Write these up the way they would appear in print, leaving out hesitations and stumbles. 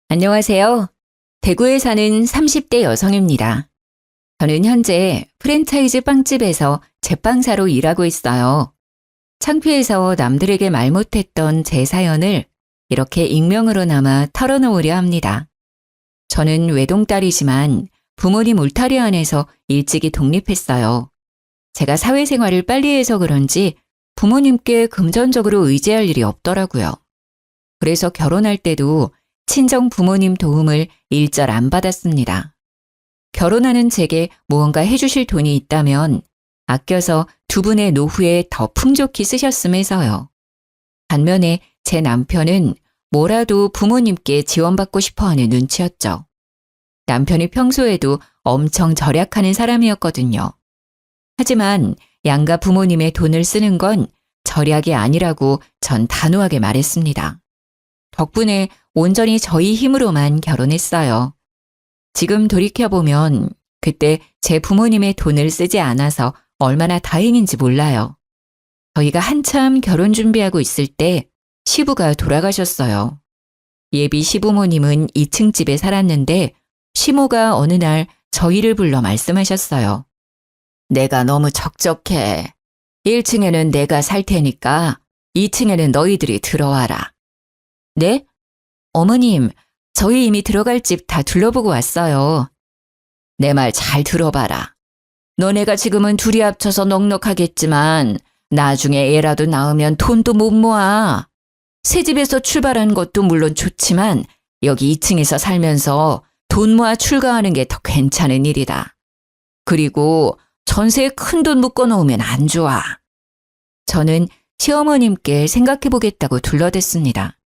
안녕하세요. 대구에 사는 30대 여성입니다. 저는 현재 프랜차이즈 빵집에서 제빵사로 일하고 있어요. 창피해서 남들에게 말 못했던 제 사연을 이렇게 익명으로나마 털어놓으려 합니다. 저는 외동딸이지만 부모님 울타리 안에서 일찍이 독립했어요. 제가 사회생활을 빨리 해서 그런지 부모님께 금전적으로 의지할 일이 없더라고요. 그래서 결혼할 때도 친정 부모님 도움을 일절 안 받았습니다. 결혼하는 제게 무언가 해주실 돈이 있다면 아껴서 두 분의 노후에 더 풍족히 쓰셨음 해서요. 반면에 제 남편은 뭐라도 부모님께 지원받고 싶어하는 눈치였죠. 남편이 평소에도 엄청 절약하는 사람이었거든요. 하지만 양가 부모님의 돈을 쓰는 건 절약이 아니라고 전 단호하게 말했습니다. 덕분에 온전히 저희 힘으로만 결혼했어요. 지금 돌이켜보면 그때 제 부모님의 돈을 쓰지 않아서 얼마나 다행인지 몰라요. 저희가 한참 결혼 준비하고 있을 때 시부가 돌아가셨어요. 예비 시부모님은 2층 집에 살았는데 시모가 어느 날 저희를 불러 말씀하셨어요. 내가 너무 적적해. 1층에는 내가 살 테니까 2층에는 너희들이 들어와라. 네? 어머님, 저희 이미 들어갈 집 다 둘러보고 왔어요. 내 말 잘 들어봐라. 너네가 지금은 둘이 합쳐서 넉넉하겠지만 나중에 애라도 낳으면 돈도 못 모아. 새 집에서 출발한 것도 물론 좋지만 여기 2층에서 살면서 돈 모아 출가하는 게 더 괜찮은 일이다. 그리고 전세에 큰 돈 묶어놓으면 안 좋아. 저는 시어머님께 생각해보겠다고 둘러댔습니다.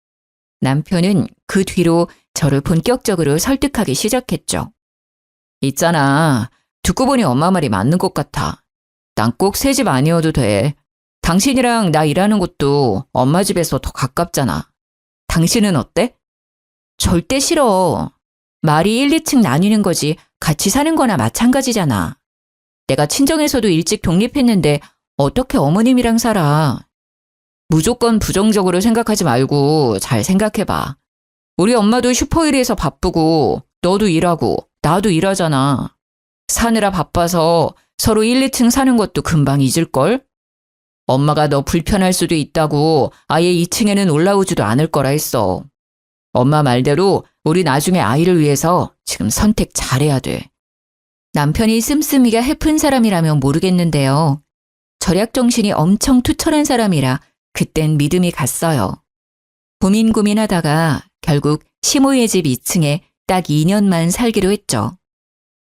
남편은 그 뒤로 저를 본격적으로 설득하기 시작했죠. 있잖아. 듣고 보니 엄마 말이 맞는 것 같아. 난 꼭 새 집 아니어도 돼. 당신이랑 나 일하는 곳도 엄마 집에서 더 가깝잖아. 당신은 어때? 절대 싫어. 말이 1, 2층 나뉘는 거지 같이 사는 거나 마찬가지잖아. 내가 친정에서도 일찍 독립했는데 어떻게 어머님이랑 살아. 무조건 부정적으로 생각하지 말고 잘 생각해봐. 우리 엄마도 슈퍼일에서 바쁘고 너도 일하고 나도 일하잖아. 사느라 바빠서 서로 1, 2층 사는 것도 금방 잊을걸? 엄마가 너 불편할 수도 있다고 아예 2층에는 올라오지도 않을 거라 했어. 엄마 말대로 우리 나중에 아이를 위해서 지금 선택 잘해야 돼. 남편이 씀씀이가 해픈 사람이라면 모르겠는데요. 절약 정신이 엄청 투철한 사람이라 그땐 믿음이 갔어요. 고민하다가 결국 시모의 집 2층에 딱 2년만 살기로 했죠.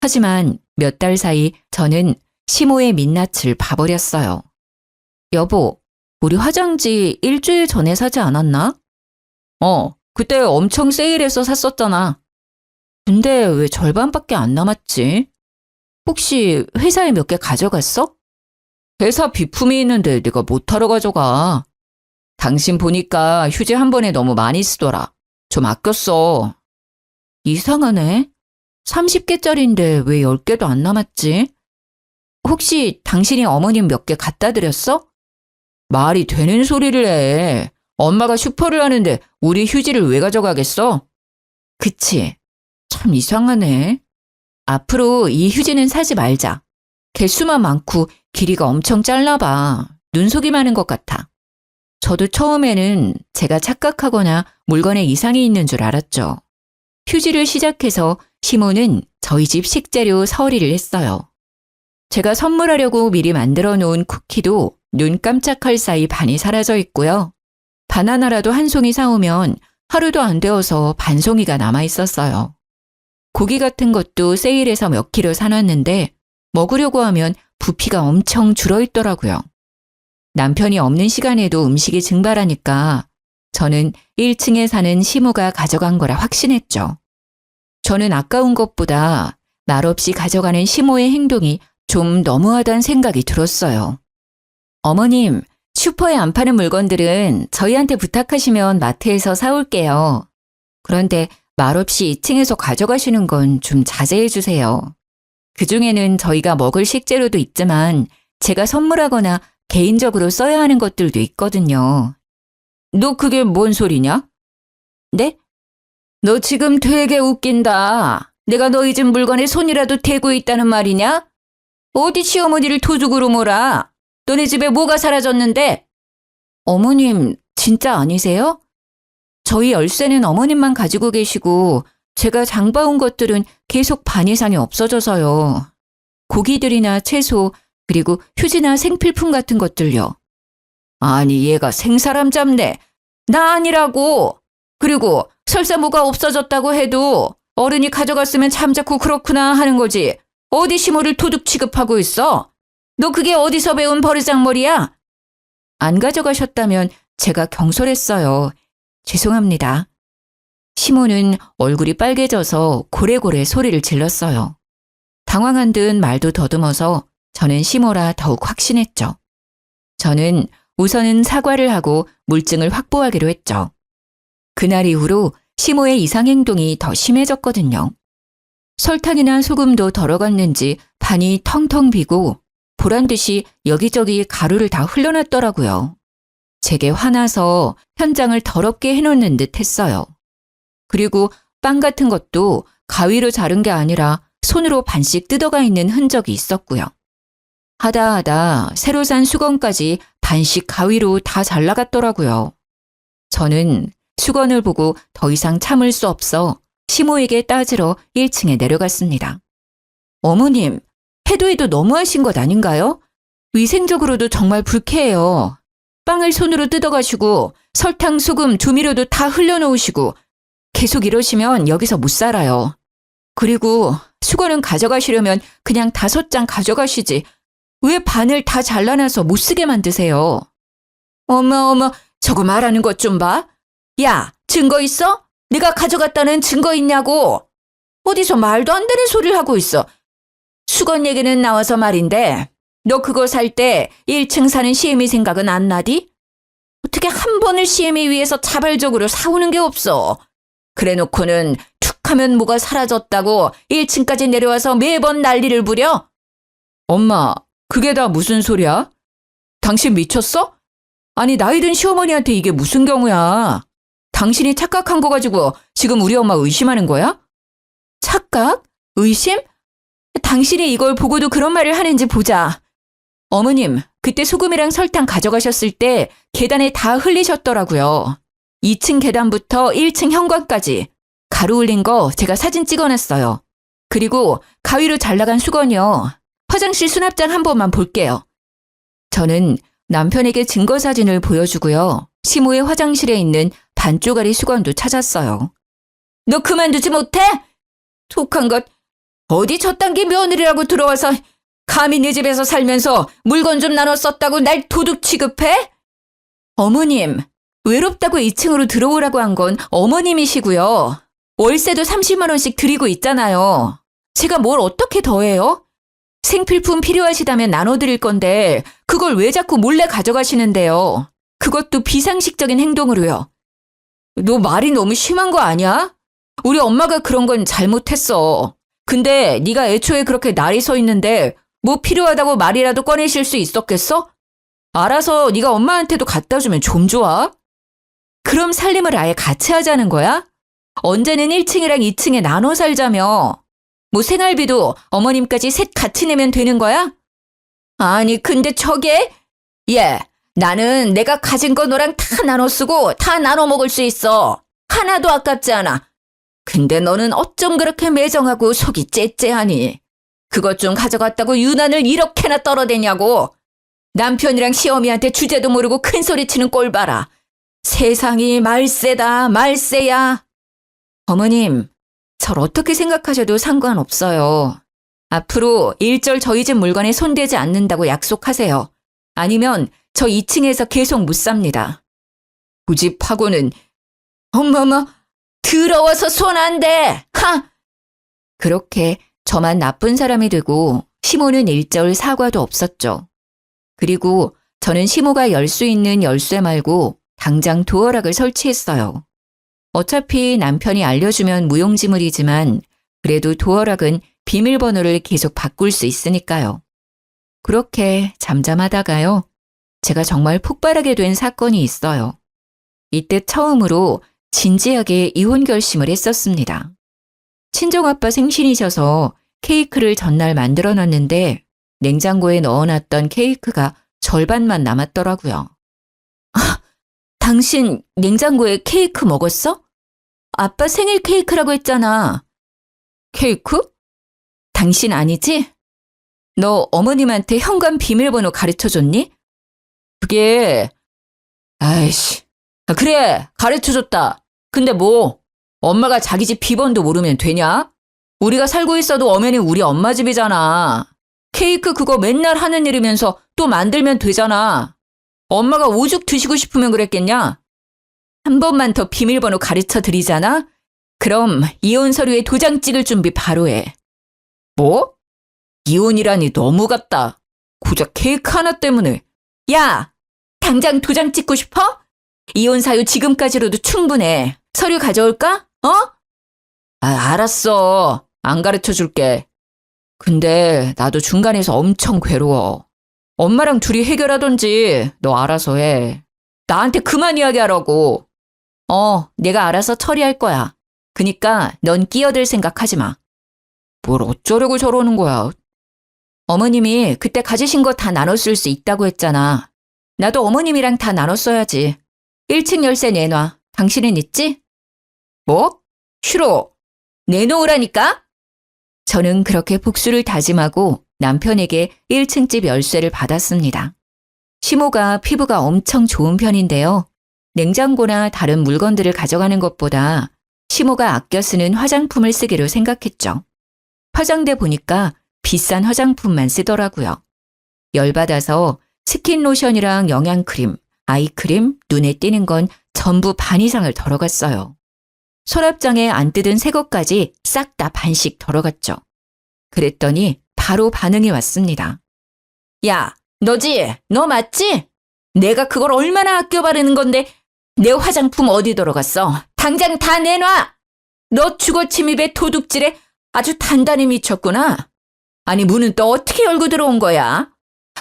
하지만 몇 달 사이 저는 시모의 민낯을 봐버렸어요. 여보, 우리 화장지 일주일 전에 사지 않았나? 그때 엄청 세일해서 샀었잖아. 근데 왜 절반밖에 안 남았지? 혹시 회사에 몇 개 가져갔어? 회사 비품이 있는데 네가 못하러 가져가. 당신 보니까 휴지 한 번에 너무 많이 쓰더라. 좀 아껴 써. 이상하네. 30개짜리인데 왜 10개도 안 남았지? 혹시 당신이 어머님 몇 개 갖다 드렸어? 말이 되는 소리를 해. 엄마가 슈퍼를 하는데 우리 휴지를 왜 가져가겠어? 그치. 참 이상하네. 앞으로 이 휴지는 사지 말자. 개수만 많고 길이가 엄청 짧나 봐. 눈속이 많은 것 같아. 저도 처음에는 제가 착각하거나 물건에 이상이 있는 줄 알았죠. 휴지를 시작해서 시모는 저희 집 식재료 서리를 했어요. 제가 선물하려고 미리 만들어 놓은 쿠키도 눈 깜짝할 사이 반이 사라져 있고요. 바나나라도 한 송이 사오면 하루도 안 되어서 반 송이가 남아 있었어요. 고기 같은 것도 세일해서 몇 킬로 사놨는데 먹으려고 하면 부피가 엄청 줄어있더라고요. 남편이 없는 시간에도 음식이 증발하니까 저는 1층에 사는 시모가 가져간 거라 확신했죠. 저는 아까운 것보다 말없이 가져가는 시모의 행동이 좀 너무하다는 생각이 들었어요. 어머님, 슈퍼에 안 파는 물건들은 저희한테 부탁하시면 마트에서 사올게요. 그런데 말없이 2층에서 가져가시는 건 좀 자제해 주세요. 그중에는 저희가 먹을 식재료도 있지만 제가 선물하거나 개인적으로 써야 하는 것들도 있거든요. 너 그게 뭔 소리냐? 네? 너 지금 되게 웃긴다. 내가 너희 집 물건에 손이라도 대고 있다는 말이냐? 어디 시어머니를 도둑으로 몰아? 너네 집에 뭐가 사라졌는데? 어머님, 진짜 아니세요? 저희 열쇠는 어머님만 가지고 계시고 제가 장봐온 것들은 계속 반 이상이 없어져서요. 고기들이나 채소, 그리고 휴지나 생필품 같은 것들요. 아니, 얘가 생사람 잡네. 나 아니라고. 그리고 설사 뭐가 없어졌다고 해도 어른이 가져갔으면 잠자코 그렇구나 하는 거지. 어디 시모를 도둑 취급하고 있어? 너 그게 어디서 배운 버르장머리야? 안 가져가셨다면 제가 경솔했어요. 죄송합니다. 시모는 얼굴이 빨개져서 고래고래 소리를 질렀어요. 당황한 듯 말도 더듬어서 저는 시모라 더욱 확신했죠. 저는 우선은 사과를 하고 물증을 확보하기로 했죠. 그날 이후로 시모의 이상행동이 더 심해졌거든요. 설탕이나 소금도 덜어갔는지 반이 텅텅 비고 보란듯이 여기저기 가루를 다 흘러놨더라고요. 제게 화나서 현장을 더럽게 해놓는 듯 했어요. 그리고 빵 같은 것도 가위로 자른 게 아니라 손으로 반씩 뜯어가 있는 흔적이 있었고요. 하다 새로 산 수건까지 반씩 가위로 다 잘라갔더라고요. 저는 수건을 보고 더 이상 참을 수 없어 시모에게 따지러 1층에 내려갔습니다. 어머님, 해도 너무하신 것 아닌가요? 위생적으로도 정말 불쾌해요. 빵을 손으로 뜯어가시고 설탕, 소금, 조미료도 다 흘려놓으시고 계속 이러시면 여기서 못 살아요. 그리고 수건은 가져가시려면 그냥 5장 가져가시지. 왜 반을 다 잘라놔서 못 쓰게 만드세요? 어머, 저거 말하는 것 좀 봐. 야, 증거 있어? 네가 가져갔다는 증거 있냐고. 어디서 말도 안 되는 소리를 하고 있어. 수건 얘기는 나와서 말인데 너 그거 살 때 1층 사는 시애미 생각은 안 나디? 어떻게 한 번을 시애미 위해서 자발적으로 사오는 게 없어. 그래놓고는 툭 하면 뭐가 사라졌다고 1층까지 내려와서 매번 난리를 부려? 엄마, 그게 다 무슨 소리야? 당신 미쳤어? 아니, 나이 든 시어머니한테 이게 무슨 경우야? 당신이 착각한 거 가지고 지금 우리 엄마 의심하는 거야? 착각? 의심? 당신이 이걸 보고도 그런 말을 하는지 보자. 어머님, 그때 소금이랑 설탕 가져가셨을 때 계단에 다 흘리셨더라고요. 2층 계단부터 1층 현관까지 가루 흘린 거 제가 사진 찍어놨어요. 그리고 가위로 잘라간 수건이요. 화장실 수납장 한 번만 볼게요. 저는 남편에게 증거 사진을 보여주고요. 시모의 화장실에 있는 반쪽짜리 수건도 찾았어요. 너 그만두지 못해? 톡한 것. 어디 저딴 게 며느리라고 들어와서 감히 내 집에서 살면서 물건 좀 나눠 썼다고 날 도둑 취급해? 어머님, 외롭다고 2층으로 들어오라고 한 건 어머님이시고요. 월세도 30만 원씩 드리고 있잖아요. 제가 뭘 어떻게 더해요? 생필품 필요하시다면 나눠드릴 건데 그걸 왜 자꾸 몰래 가져가시는데요? 그것도 비상식적인 행동으로요. 너 말이 너무 심한 거 아니야? 우리 엄마가 그런 건 잘못했어. 근데 네가 애초에 그렇게 날이 서 있는데 뭐 필요하다고 말이라도 꺼내실 수 있었겠어? 알아서 네가 엄마한테도 갖다 주면 좀 좋아? 그럼 살림을 아예 같이 하자는 거야? 언제는 1층이랑 2층에 나눠 살자며. 뭐 생활비도 어머님까지 셋 같이 내면 되는 거야? 아니, 근데 저게? 나는 내가 가진 거 너랑 다 나눠 쓰고 다 나눠 먹을 수 있어. 하나도 아깝지 않아. 근데 너는 어쩜 그렇게 매정하고 속이 째째하니? 그것 좀 가져갔다고 유난을 이렇게나 떨어대냐고. 남편이랑 시어미한테 주제도 모르고 큰 소리 치는 꼴 봐라. 세상이 말세다, 말세야. 어머님, 절 어떻게 생각하셔도 상관없어요. 앞으로 일절 저희 집 물건에 손대지 않는다고 약속하세요. 아니면 저 2층에서 계속 못 삽니다. 고집하고는. 어머머, 더러워서 손 안 대! 하! 그렇게 저만 나쁜 사람이 되고 시모는 일절 사과도 없었죠. 그리고 저는 시모가 열 수 있는 열쇠 말고 당장 도어락을 설치했어요. 어차피 남편이 알려주면 무용지물이지만 그래도 도어락은 비밀번호를 계속 바꿀 수 있으니까요. 그렇게 잠잠하다가요. 제가 정말 폭발하게 된 사건이 있어요. 이때 처음으로 진지하게 이혼 결심을 했었습니다. 친정아빠 생신이셔서 케이크를 전날 만들어놨는데 냉장고에 넣어놨던 케이크가 절반만 남았더라고요. 아, 당신 냉장고에 케이크 먹었어? 아빠 생일 케이크라고 했잖아. 케이크? 당신 아니지? 너 어머님한테 현관 비밀번호 가르쳐줬니? 그게... 아이씨. 그래, 가르쳐줬다. 근데 뭐, 엄마가 자기 집 비번도 모르면 되냐? 우리가 살고 있어도 엄연히 우리 엄마 집이잖아. 케이크 그거 맨날 하는 일이면서 또 만들면 되잖아. 엄마가 오죽 드시고 싶으면 그랬겠냐? 한 번만 더 비밀번호 가르쳐 드리잖아? 그럼 이혼 서류에 도장 찍을 준비 바로 해. 뭐? 이혼이라니 너무 같다. 고작 케이크 하나 때문에. 야! 당장 도장 찍고 싶어? 이혼 사유 지금까지로도 충분해. 서류 가져올까? 어? 알았어. 안 가르쳐 줄게. 근데 나도 중간에서 엄청 괴로워. 엄마랑 둘이 해결하던지 너 알아서 해. 나한테 그만 이야기하라고. 내가 알아서 처리할 거야. 그니까 넌 끼어들 생각하지 마. 뭘 어쩌려고 저러는 거야. 어머님이 그때 가지신 거 다 나눠 쓸 수 있다고 했잖아. 나도 어머님이랑 다 나눠 써야지. 1층 열쇠 내놔. 당신은 있지? 뭐? 싫어. 내놓으라니까? 저는 그렇게 복수를 다짐하고 남편에게 1층 집 열쇠를 받았습니다. 시모가 피부가 엄청 좋은 편인데요. 냉장고나 다른 물건들을 가져가는 것보다 시모가 아껴 쓰는 화장품을 쓰기로 생각했죠. 화장대 보니까 비싼 화장품만 쓰더라고요. 열받아서 스킨로션이랑 영양크림, 아이크림, 눈에 띄는 건 전부 반 이상을 덜어갔어요. 서랍장에 안 뜯은 새 것까지 싹 다 반씩 덜어갔죠. 그랬더니 바로 반응이 왔습니다. 야, 너지? 너 맞지? 내가 그걸 얼마나 아껴 바르는 건데 내 화장품 어디 들어갔어? 당장 다 내놔! 너 주거침입에 도둑질에 아주 단단히 미쳤구나. 아니 문은 또 어떻게 열고 들어온 거야?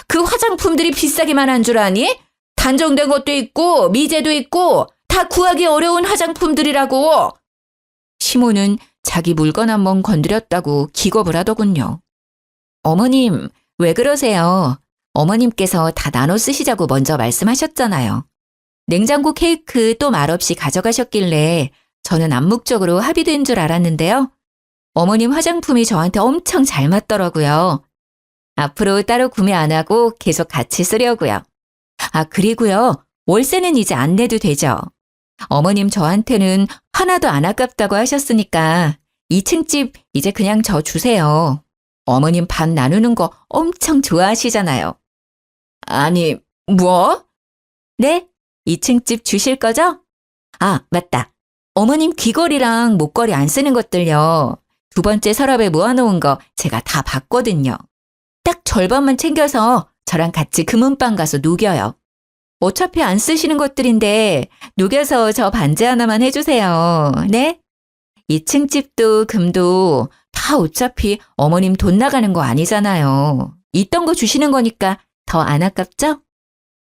그 화장품들이 비싸기만 한 줄 아니? 단정된 것도 있고 미제도 있고 다 구하기 어려운 화장품들이라고. 시모는 자기 물건 한번 건드렸다고 기겁을 하더군요. 어머님, 왜 그러세요? 어머님께서 다 나눠 쓰시자고 먼저 말씀하셨잖아요. 냉장고 케이크 또 말없이 가져가셨길래 저는 암묵적으로 합의된 줄 알았는데요. 어머님 화장품이 저한테 엄청 잘 맞더라고요. 앞으로 따로 구매 안 하고 계속 같이 쓰려고요. 그리고요. 월세는 이제 안 내도 되죠. 어머님 저한테는 하나도 안 아깝다고 하셨으니까 2층 집 이제 그냥 저 주세요. 어머님 반 나누는 거 엄청 좋아하시잖아요. 아니, 뭐? 네? 2층 집 주실 거죠? 맞다. 어머님 귀걸이랑 목걸이 안 쓰는 것들요. 두 번째 서랍에 모아놓은 거 제가 다 봤거든요. 딱 절반만 챙겨서 저랑 같이 금은방 가서 녹여요. 어차피 안 쓰시는 것들인데 녹여서 저 반지 하나만 해주세요. 네? 2층 집도 금도 다 어차피 어머님 돈 나가는 거 아니잖아요. 있던 거 주시는 거니까 더 안 아깝죠?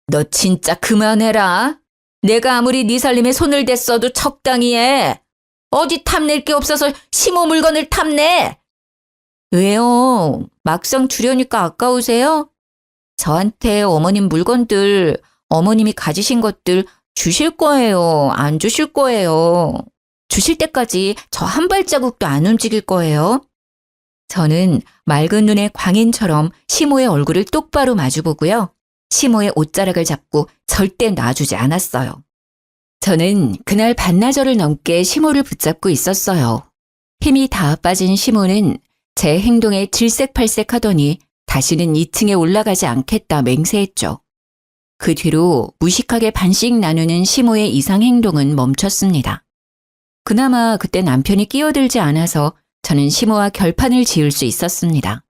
너 진짜 그만해라. 내가 아무리 네 살림에 손을 댔어도 적당히 해. 어디 탐낼 게 없어서 시모 물건을 탐내. 왜요? 막상 주려니까 아까우세요? 저한테 어머님 물건들, 어머님이 가지신 것들 주실 거예요? 안 주실 거예요? 주실 때까지 저 한 발자국도 안 움직일 거예요? 저는 맑은 눈의 광인처럼 시모의 얼굴을 똑바로 마주보고요. 시모의 옷자락을 잡고 절대 놔주지 않았어요. 저는 그날 반나절을 넘게 시모를 붙잡고 있었어요. 힘이 다 빠진 시모는 제 행동에 질색팔색하더니 다시는 2층에 올라가지 않겠다 맹세했죠. 그 뒤로 무식하게 반씩 나누는 시모의 이상 행동은 멈췄습니다. 그나마 그때 남편이 끼어들지 않아서 저는 시모와 결판을 지을 수 있었습니다.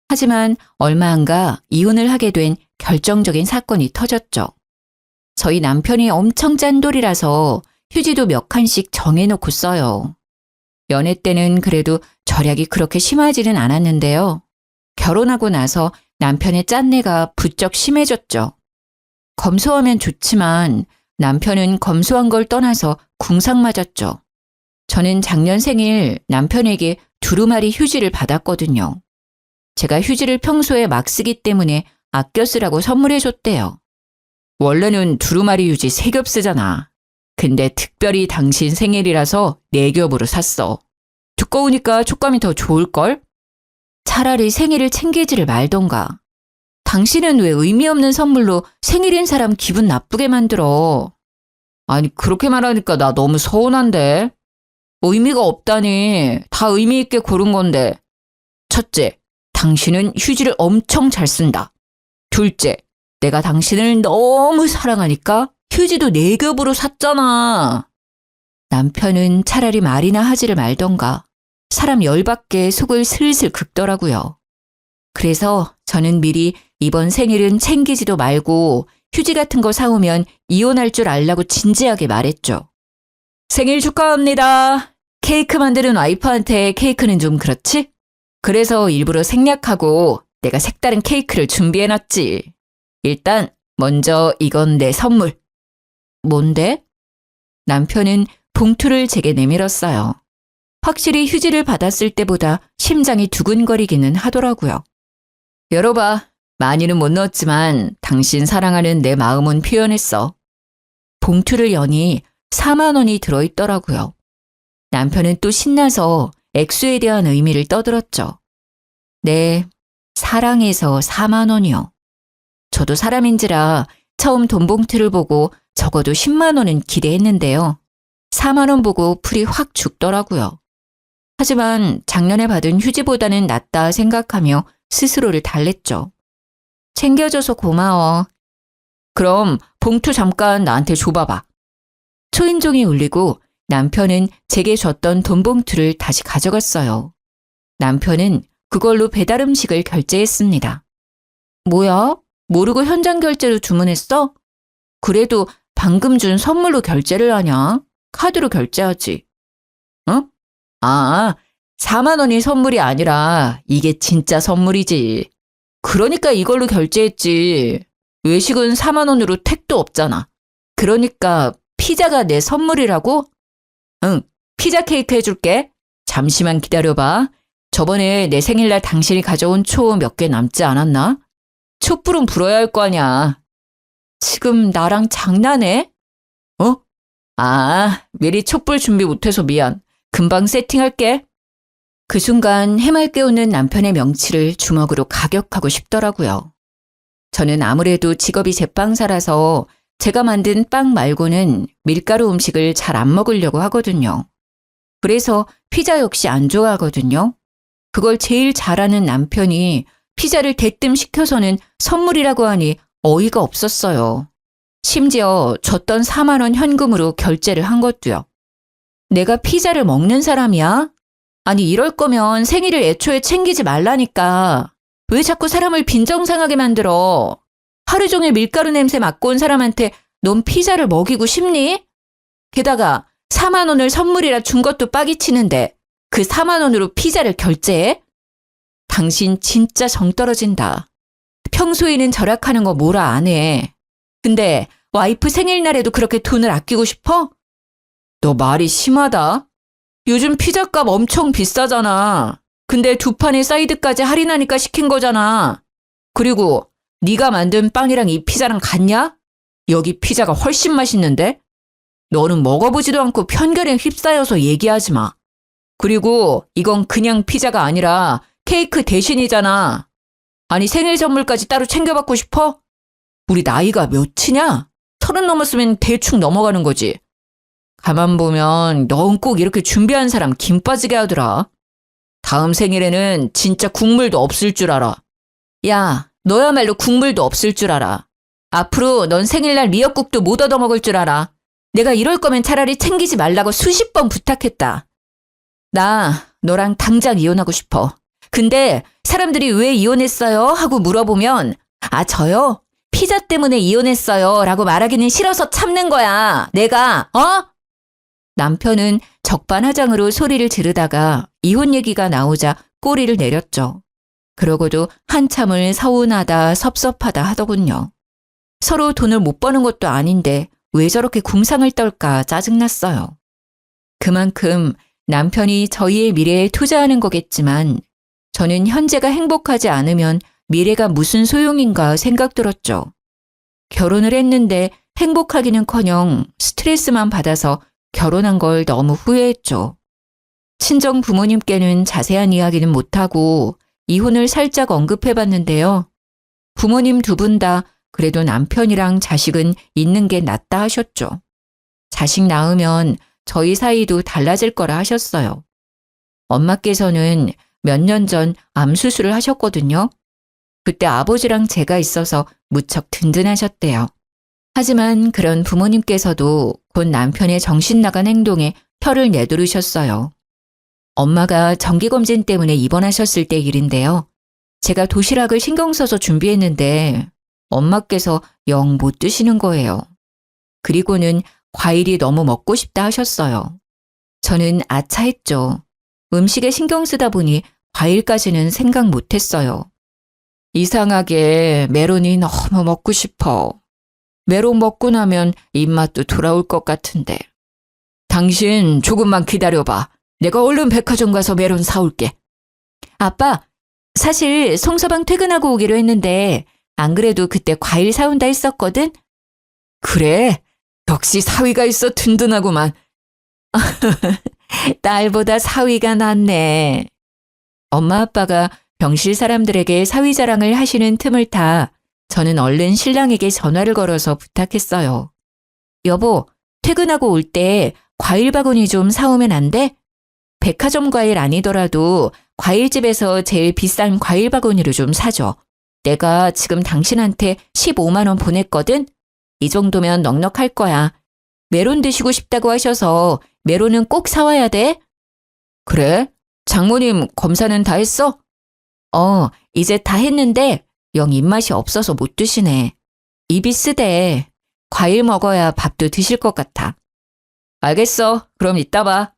하지만 얼마 안 가 이혼을 하게 된 결정적인 사건이 터졌죠. 저희 남편이 엄청 짠돌이라서 휴지도 몇 칸씩 정해놓고 써요. 연애 때는 그래도 절약이 그렇게 심하지는 않았는데요. 결혼하고 나서 남편의 짠내가 부쩍 심해졌죠. 검소하면 좋지만 남편은 검소한 걸 떠나서 궁상 맞았죠. 저는 작년 생일 남편에게 두루마리 휴지를 받았거든요. 제가 휴지를 평소에 막 쓰기 때문에 아껴 쓰라고 선물해줬대요. 원래는 두루마리 휴지 3겹 쓰잖아. 근데 특별히 당신 생일이라서 4겹으로 샀어. 두꺼우니까 촉감이 더 좋을걸? 차라리 생일을 챙기지를 말던가. 당신은 왜 의미 없는 선물로 생일인 사람 기분 나쁘게 만들어? 아니, 그렇게 말하니까 나 너무 서운한데. 의미가 없다니. 다 의미 있게 고른 건데. 첫째, 당신은 휴지를 엄청 잘 쓴다. 둘째, 내가 당신을 너무 사랑하니까 휴지도 4겹으로 샀잖아. 남편은 차라리 말이나 하지를 말던가. 사람 열받게 속을 슬슬 긁더라고요. 그래서 저는 미리 이번 생일은 챙기지도 말고 휴지 같은 거 사오면 이혼할 줄 알라고 진지하게 말했죠. 생일 축하합니다. 케이크 만드는 와이프한테 케이크는 좀 그렇지? 그래서 일부러 생략하고 내가 색다른 케이크를 준비해놨지. 일단 먼저 이건 내 선물. 뭔데? 남편은 봉투를 제게 내밀었어요. 확실히 휴지를 받았을 때보다 심장이 두근거리기는 하더라고요. 열어봐. 많이는 못 넣었지만 당신 사랑하는 내 마음은 표현했어. 봉투를 여니 4만 원이 들어있더라고요. 남편은 또 신나서 액수에 대한 의미를 떠들었죠. 네, 사랑해서 4만 원이요. 저도 사람인지라 처음 돈 봉투를 보고 적어도 10만 원은 기대했는데요. 4만 원 보고 풀이 확 죽더라고요. 하지만 작년에 받은 휴지보다는 낫다 생각하며 스스로를 달랬죠. 챙겨줘서 고마워. 그럼 봉투 잠깐 나한테 줘봐봐. 초인종이 울리고 남편은 제게 줬던 돈 봉투를 다시 가져갔어요. 남편은 그걸로 배달 음식을 결제했습니다. 뭐야? 모르고 현장 결제로 주문했어? 그래도 방금 준 선물로 결제를 하냐? 카드로 결제하지. 응? 아, 4만 원이 선물이 아니라 이게 진짜 선물이지. 그러니까 이걸로 결제했지. 외식은 4만 원으로 택도 없잖아. 그러니까 피자가 내 선물이라고? 응, 피자 케이크 해줄게. 잠시만 기다려봐. 저번에 내 생일날 당신이 가져온 초 몇 개 남지 않았나? 촛불은 불어야 할 거 아냐. 지금 나랑 장난해? 어? 아, 미리 촛불 준비 못해서 미안. 금방 세팅할게. 그 순간 해맑게 웃는 남편의 명치를 주먹으로 가격하고 싶더라고요. 저는 아무래도 직업이 제빵사라서 제가 만든 빵 말고는 밀가루 음식을 잘 안 먹으려고 하거든요. 그래서 피자 역시 안 좋아하거든요. 그걸 제일 잘하는 남편이 피자를 대뜸 시켜서는 선물이라고 하니 어이가 없었어요. 심지어 줬던 4만 원 현금으로 결제를 한 것도요. 내가 피자를 먹는 사람이야? 아니 이럴 거면 생일을 애초에 챙기지 말라니까. 왜 자꾸 사람을 빈정상하게 만들어? 하루 종일 밀가루 냄새 맡고 온 사람한테 넌 피자를 먹이고 싶니? 게다가 4만 원을 선물이라 준 것도 빠기치는데 그 4만 원으로 피자를 결제해? 당신 진짜 정 떨어진다. 평소에는 절약하는 거 뭐라 안 해. 근데 와이프 생일날에도 그렇게 돈을 아끼고 싶어? 너 말이 심하다. 요즘 피자값 엄청 비싸잖아. 근데 2판의 사이드까지 할인하니까 시킨 거잖아. 그리고 네가 만든 빵이랑 이 피자랑 같냐? 여기 피자가 훨씬 맛있는데? 너는 먹어보지도 않고 편견에 휩싸여서 얘기하지 마. 그리고 이건 그냥 피자가 아니라 케이크 대신이잖아. 아니 생일 선물까지 따로 챙겨받고 싶어? 우리 나이가 몇이냐? 30 넘었으면 대충 넘어가는 거지. 가만 보면 넌 꼭 이렇게 준비한 사람 김 빠지게 하더라. 다음 생일에는 진짜 국물도 없을 줄 알아. 야, 너야말로 국물도 없을 줄 알아. 앞으로 넌 생일날 미역국도 못 얻어먹을 줄 알아. 내가 이럴 거면 차라리 챙기지 말라고 수십 번 부탁했다. 나 너랑 당장 이혼하고 싶어. 근데 사람들이 왜 이혼했어요? 하고 물어보면 아 저요? 피자 때문에 이혼했어요 라고 말하기는 싫어서 참는 거야. 내가 남편은 적반하장으로 소리를 지르다가 이혼 얘기가 나오자 꼬리를 내렸죠. 그러고도 한참을 서운하다 섭섭하다 하더군요. 서로 돈을 못 버는 것도 아닌데 왜 저렇게 궁상을 떨까 짜증났어요. 그만큼 남편이 저희의 미래에 투자하는 거겠지만 저는 현재가 행복하지 않으면 미래가 무슨 소용인가 생각 들었죠. 결혼을 했는데 행복하기는커녕 스트레스만 받아서 결혼한 걸 너무 후회했죠. 친정 부모님께는 자세한 이야기는 못하고 이혼을 살짝 언급해봤는데요. 부모님 두 분 다 그래도 남편이랑 자식은 있는 게 낫다 하셨죠. 자식 낳으면 저희 사이도 달라질 거라 하셨어요. 엄마께서는 몇 년 전 암 수술을 하셨거든요. 그때 아버지랑 제가 있어서 무척 든든하셨대요. 하지만 그런 부모님께서도 곧 남편의 정신 나간 행동에 혀를 내두르셨어요. 엄마가 정기검진 때문에 입원하셨을 때 일인데요. 제가 도시락을 신경 써서 준비했는데 엄마께서 영 못 드시는 거예요. 그리고는 과일이 너무 먹고 싶다 하셨어요. 저는 아차했죠. 음식에 신경 쓰다 보니 과일까지는 생각 못 했어요. 이상하게 메론이 너무 먹고 싶어. 메론 먹고 나면 입맛도 돌아올 것 같은데. 당신 조금만 기다려봐. 내가 얼른 백화점 가서 메론 사올게. 아빠, 사실 송서방 퇴근하고 오기로 했는데 안 그래도 그때 과일 사온다 했었거든? 그래, 역시 사위가 있어 든든하구만. 딸보다 사위가 낫네. 엄마 아빠가 병실 사람들에게 사위 자랑을 하시는 틈을 타 저는 얼른 신랑에게 전화를 걸어서 부탁했어요. 여보, 퇴근하고 올 때 과일 바구니 좀 사오면 안 돼? 백화점 과일 아니더라도 과일집에서 제일 비싼 과일 바구니를 좀 사줘. 내가 지금 당신한테 15만 원 보냈거든? 이 정도면 넉넉할 거야. 메론 드시고 싶다고 하셔서 메론은 꼭 사와야 돼. 그래? 장모님 검사는 다 했어? 이제 다 했는데 영 입맛이 없어서 못 드시네. 입이 쓰대. 과일 먹어야 밥도 드실 것 같아. 알겠어. 그럼 이따 봐.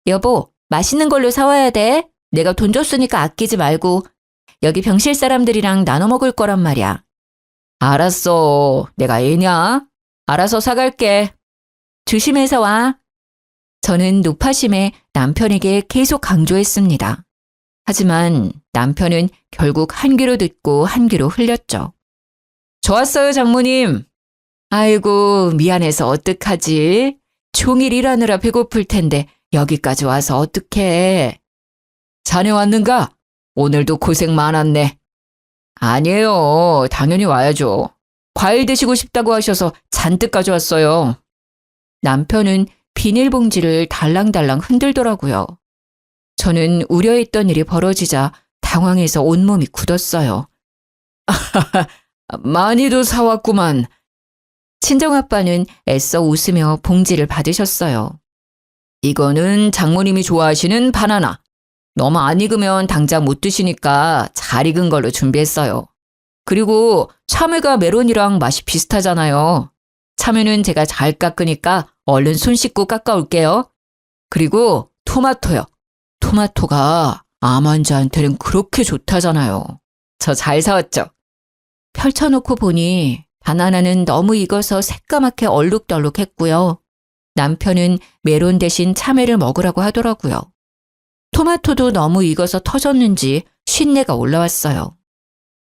여보, 맛있는 걸로 사와야 돼. 내가 돈 줬으니까 아끼지 말고. 여기 병실 사람들이랑 나눠 먹을 거란 말이야. 알았어. 내가 애냐? 알아서 사갈게. 조심해서 와. 저는 노파심에 남편에게 계속 강조했습니다. 하지만 남편은 결국 한 귀로 듣고 한 귀로 흘렸죠. 좋았어요, 장모님. 아이고, 미안해서 어떡하지? 종일 일하느라 배고플 텐데 여기까지 와서 어떡해. 자네 왔는가? 오늘도 고생 많았네. 아니에요. 당연히 와야죠. 과일 드시고 싶다고 하셔서 잔뜩 가져왔어요. 남편은 비닐봉지를 달랑달랑 흔들더라고요. 저는 우려했던 일이 벌어지자 당황해서 온몸이 굳었어요. 많이도 사왔구만. 친정아빠는 애써 웃으며 봉지를 받으셨어요. 이거는 장모님이 좋아하시는 바나나. 너무 안 익으면 당장 못 드시니까 잘 익은 걸로 준비했어요. 그리고 참외가 메론이랑 맛이 비슷하잖아요. 참외는 제가 잘 깎으니까 얼른 손 씻고 깎아올게요. 그리고 토마토요. 토마토가 암 환자한테는 그렇게 좋다잖아요. 저 잘 사왔죠? 펼쳐놓고 보니 바나나는 너무 익어서 새까맣게 얼룩덜룩했고요. 남편은 메론 대신 참외를 먹으라고 하더라고요. 토마토도 너무 익어서 터졌는지 쉰내가 올라왔어요.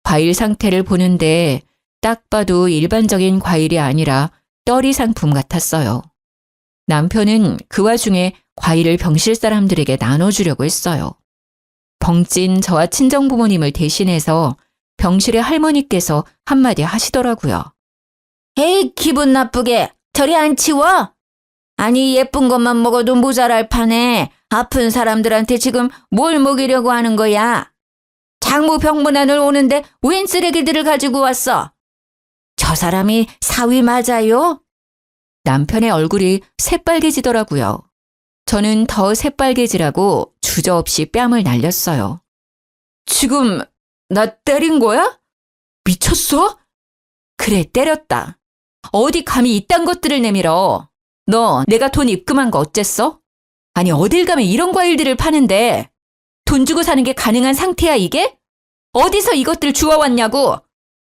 과일 상태를 보는데 딱 봐도 일반적인 과일이 아니라 떨이 상품 같았어요. 남편은 그 와중에 과일을 병실 사람들에게 나눠주려고 했어요. 벙찐 저와 친정부모님을 대신해서 병실의 할머니께서 한마디 하시더라고요. 에이, 기분 나쁘게 저리 안 치워? 아니, 예쁜 것만 먹어도 모자랄 판에 아픈 사람들한테 지금 뭘 먹이려고 하는 거야? 장모 병문안을 오는데 웬 쓰레기들을 가지고 왔어? 저 사람이 사위 맞아요? 남편의 얼굴이 새빨개지더라고요. 저는 더 새빨개지라고 주저없이 뺨을 날렸어요. 지금 나 때린 거야? 미쳤어? 그래, 때렸다. 어디 감히 이딴 것들을 내밀어. 너 내가 돈 입금한 거 어쨌어? 아니, 어딜 가면 이런 과일들을 파는데 돈 주고 사는 게 가능한 상태야 이게? 어디서 이것들 주워왔냐고?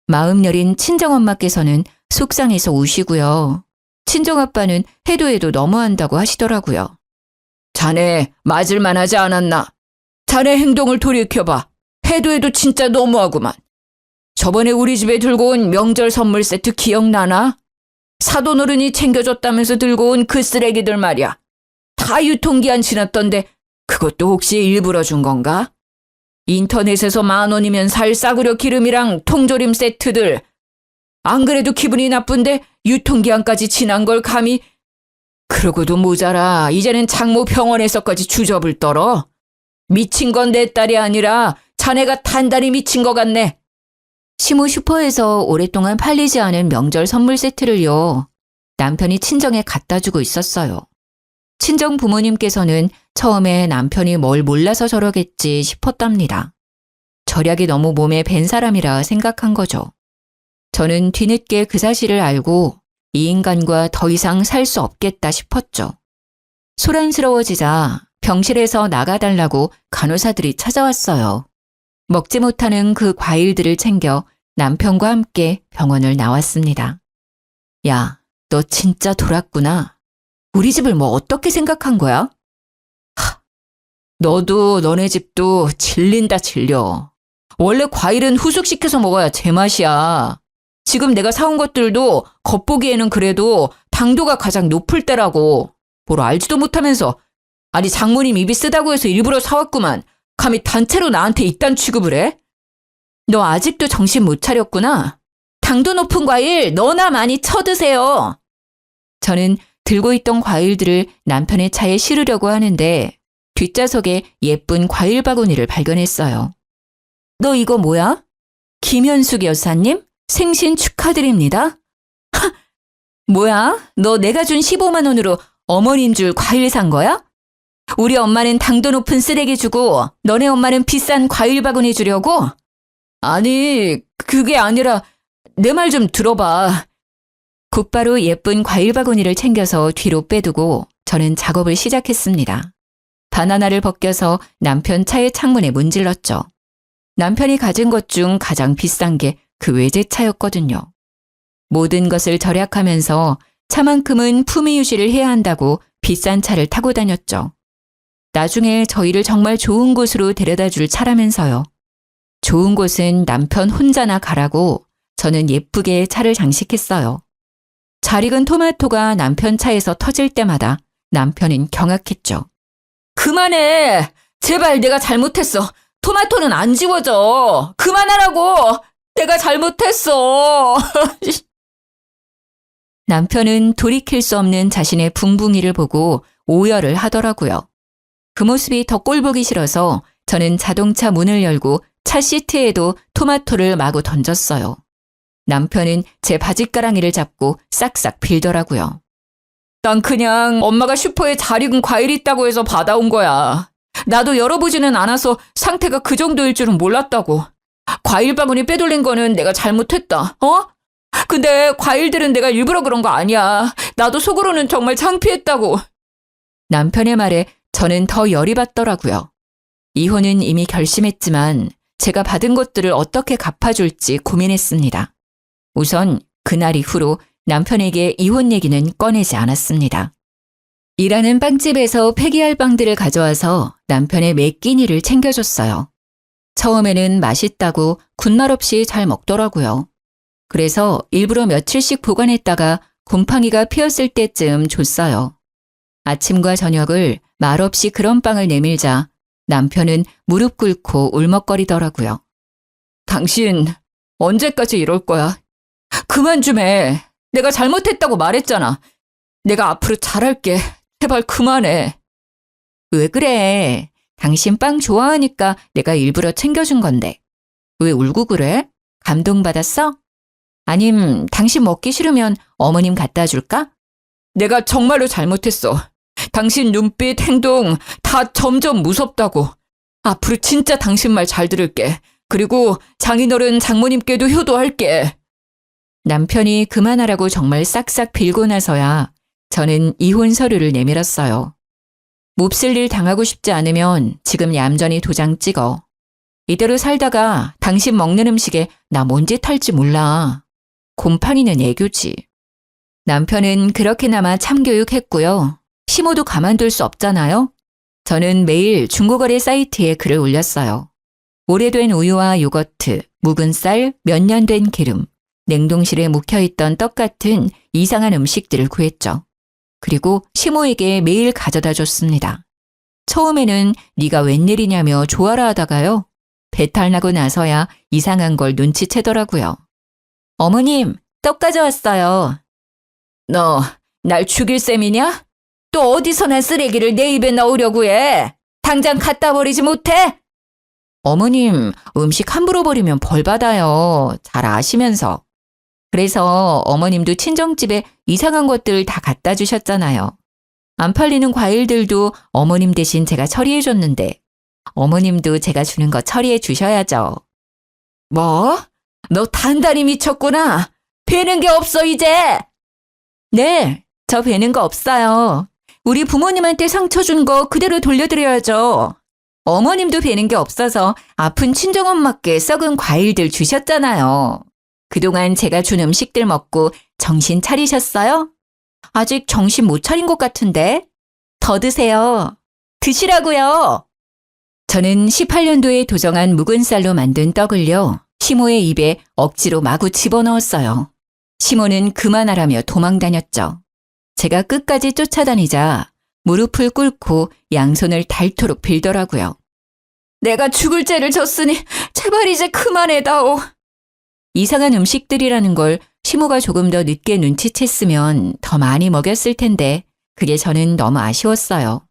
마음 여린 친정엄마께서는 속상해서 우시고요. 친정아빠는 해도 해도 너무한다고 하시더라고요. 자네 맞을만 하지 않았나? 자네 행동을 돌이켜봐. 해도 해도 진짜 너무하구만. 저번에 우리 집에 들고 온 명절 선물 세트 기억나나? 사돈어른이 챙겨줬다면서 들고 온 그 쓰레기들 말이야. 다 유통기한 지났던데 그것도 혹시 일부러 준 건가? 인터넷에서 10,000원이면 살 싸구려 기름이랑 통조림 세트들. 안 그래도 기분이 나쁜데 유통기한까지 지난 걸 감히. 그러고도 모자라 이제는 장모 병원에서까지 주접을 떨어. 미친 건 내 딸이 아니라 자네가 단단히 미친 것 같네. 시모 슈퍼에서 오랫동안 팔리지 않은 명절 선물 세트를요. 남편이 친정에 갖다 주고 있었어요. 친정 부모님께서는 처음에 남편이 뭘 몰라서 저러겠지 싶었답니다. 절약이 너무 몸에 밴 사람이라 생각한 거죠. 저는 뒤늦게 그 사실을 알고 이 인간과 더 이상 살 수 없겠다 싶었죠. 소란스러워지자 병실에서 나가달라고 간호사들이 찾아왔어요. 먹지 못하는 그 과일들을 챙겨 남편과 함께 병원을 나왔습니다. 야, 너 진짜 돌았구나. 우리 집을 뭐 어떻게 생각한 거야? 너도 너네 집도 질린다 질려. 원래 과일은 후숙시켜서 먹어야 제맛이야. 지금 내가 사온 것들도 겉보기에는 그래도 당도가 가장 높을 때라고. 뭘 알지도 못하면서. 아니 장모님 입이 쓰다고 해서 일부러 사왔구만. 감히 단체로 나한테 이딴 취급을 해? 너 아직도 정신 못 차렸구나. 당도 높은 과일 너나 많이 쳐드세요. 저는 들고 있던 과일들을 남편의 차에 실으려고 하는데 뒷좌석에 예쁜 과일 바구니를 발견했어요. 너 이거 뭐야? 김현숙 여사님? 생신 축하드립니다. 하! 뭐야? 너 내가 준 15만 원으로 어머님 줄 과일 산 거야? 우리 엄마는 당도 높은 쓰레기 주고 너네 엄마는 비싼 과일 바구니 주려고? 아니, 그게 아니라 내 말 좀 들어봐. 곧바로 예쁜 과일 바구니를 챙겨서 뒤로 빼두고 저는 작업을 시작했습니다. 바나나를 벗겨서 남편 차의 창문에 문질렀죠. 남편이 가진 것 중 가장 비싼 게 그 외제차였거든요. 모든 것을 절약하면서 차만큼은 품위 유지를 해야 한다고 비싼 차를 타고 다녔죠. 나중에 저희를 정말 좋은 곳으로 데려다 줄 차라면서요. 좋은 곳은 남편 혼자나 가라고 저는 예쁘게 차를 장식했어요. 잘 익은 토마토가 남편 차에서 터질 때마다 남편은 경악했죠. 그만해! 제발 내가 잘못했어. 토마토는 안 지워져. 그만하라고! 내가 잘못했어. 남편은 돌이킬 수 없는 자신의 붕붕이를 보고 오열을 하더라고요. 그 모습이 더 꼴보기 싫어서 저는 자동차 문을 열고 차 시트에도 토마토를 마구 던졌어요. 남편은 제 바짓가랑이를 잡고 싹싹 빌더라고요. 난 그냥 엄마가 슈퍼에 잘 익은 과일이 있다고 해서 받아온 거야. 나도 열어보지는 않아서 상태가 그 정도일 줄은 몰랐다고. 과일 바구니 빼돌린 거는 내가 잘못했다. 어? 근데 과일들은 내가 일부러 그런 거 아니야. 나도 속으로는 정말 창피했다고. 남편의 말에 저는 더 열이 받더라고요. 이혼은 이미 결심했지만 제가 받은 것들을 어떻게 갚아줄지 고민했습니다. 우선 그날 이후로 남편에게 이혼 얘기는 꺼내지 않았습니다. 일하는 빵집에서 폐기할 빵들을 가져와서 남편의 매 끼니를 챙겨줬어요. 처음에는 맛있다고 군말 없이 잘 먹더라고요. 그래서 일부러 며칠씩 보관했다가 곰팡이가 피었을 때쯤 줬어요. 아침과 저녁을 말없이 그런 빵을 내밀자 남편은 무릎 꿇고 울먹거리더라고요. 당신 언제까지 이럴 거야? 그만 좀 해. 내가 잘못했다고 말했잖아. 내가 앞으로 잘할게. 제발 그만해. 왜 그래? 당신 빵 좋아하니까 내가 일부러 챙겨준 건데. 왜 울고 그래? 감동받았어? 아님 당신 먹기 싫으면 어머님 갖다 줄까? 내가 정말로 잘못했어. 당신 눈빛, 행동 다 점점 무섭다고. 앞으로 진짜 당신 말 잘 들을게. 그리고 장인어른 장모님께도 효도할게. 남편이 그만하라고 정말 싹싹 빌고 나서야 저는 이혼 서류를 내밀었어요. 몹쓸 일 당하고 싶지 않으면 지금 얌전히 도장 찍어. 이대로 살다가 당신 먹는 음식에 나 뭔 짓 할지 몰라. 곰팡이는 애교지. 남편은 그렇게나마 참교육했고요. 시모도 가만둘 수 없잖아요. 저는 매일 중고거래 사이트에 글을 올렸어요. 오래된 우유와 요거트, 묵은 쌀, 몇 년 된 기름, 냉동실에 묵혀있던 떡 같은 이상한 음식들을 구했죠. 그리고 시모에게 매일 가져다 줬습니다. 처음에는 네가 웬일이냐며 좋아라 하다가요. 배탈 나고 나서야 이상한 걸 눈치채더라고요. 어머님, 떡 가져왔어요. 너 날 죽일 셈이냐? 또 어디서나 쓰레기를 내 입에 넣으려고 해? 당장 갖다 버리지 못해? 어머님, 음식 함부로 버리면 벌 받아요. 잘 아시면서. 그래서 어머님도 친정집에 이상한 것들 다 갖다 주셨잖아요. 안 팔리는 과일들도 어머님 대신 제가 처리해 줬는데 어머님도 제가 주는 거 처리해 주셔야죠. 뭐? 너 단단히 미쳤구나. 배는 게 없어 이제. 네, 저 배는 거 없어요. 우리 부모님한테 상처 준 거 그대로 돌려드려야죠. 어머님도 배는 게 없어서 아픈 친정엄마께 썩은 과일들 주셨잖아요. 그동안 제가 준 음식들 먹고 정신 차리셨어요? 아직 정신 못 차린 것 같은데? 더 드세요. 드시라고요. 저는 18년도에 도정한 묵은 쌀로 만든 떡을요. 시모의 입에 억지로 마구 집어넣었어요. 시모는 그만하라며 도망다녔죠. 제가 끝까지 쫓아다니자 무릎을 꿇고 양손을 닳도록 빌더라고요. 내가 죽을 죄를 졌으니 제발 이제 그만해다오. 이상한 음식들이라는 걸 시모가 조금 더 늦게 눈치챘으면 더 많이 먹였을 텐데 그게 저는 너무 아쉬웠어요.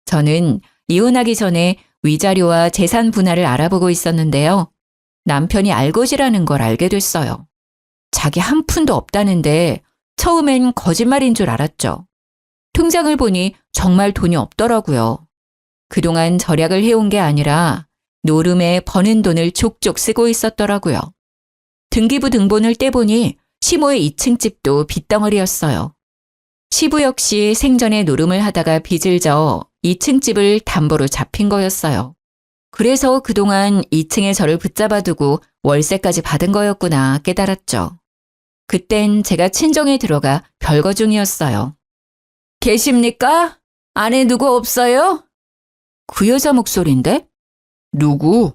저는 이혼하기 전에 위자료와 재산 분할을 알아보고 있었는데요. 남편이 알것이라는 걸 알게 됐어요. 자기 한 푼도 없다는데 처음엔 거짓말인 줄 알았죠. 통장을 보니 정말 돈이 없더라고요. 그동안 절약을 해온 게 아니라 노름에 버는 돈을 족족 쓰고 있었더라고요. 등기부 등본을 떼보니 시모의 2층 집도 빚덩어리였어요. 시부 역시 생전에 노름을 하다가 빚을 져 2층 집을 담보로 잡힌 거였어요. 그래서 그동안 2층에 저를 붙잡아두고 월세까지 받은 거였구나 깨달았죠. 그땐 제가 친정에 들어가 별거 중이었어요. 계십니까? 안에 누구 없어요? 그 여자 목소리인데? 누구?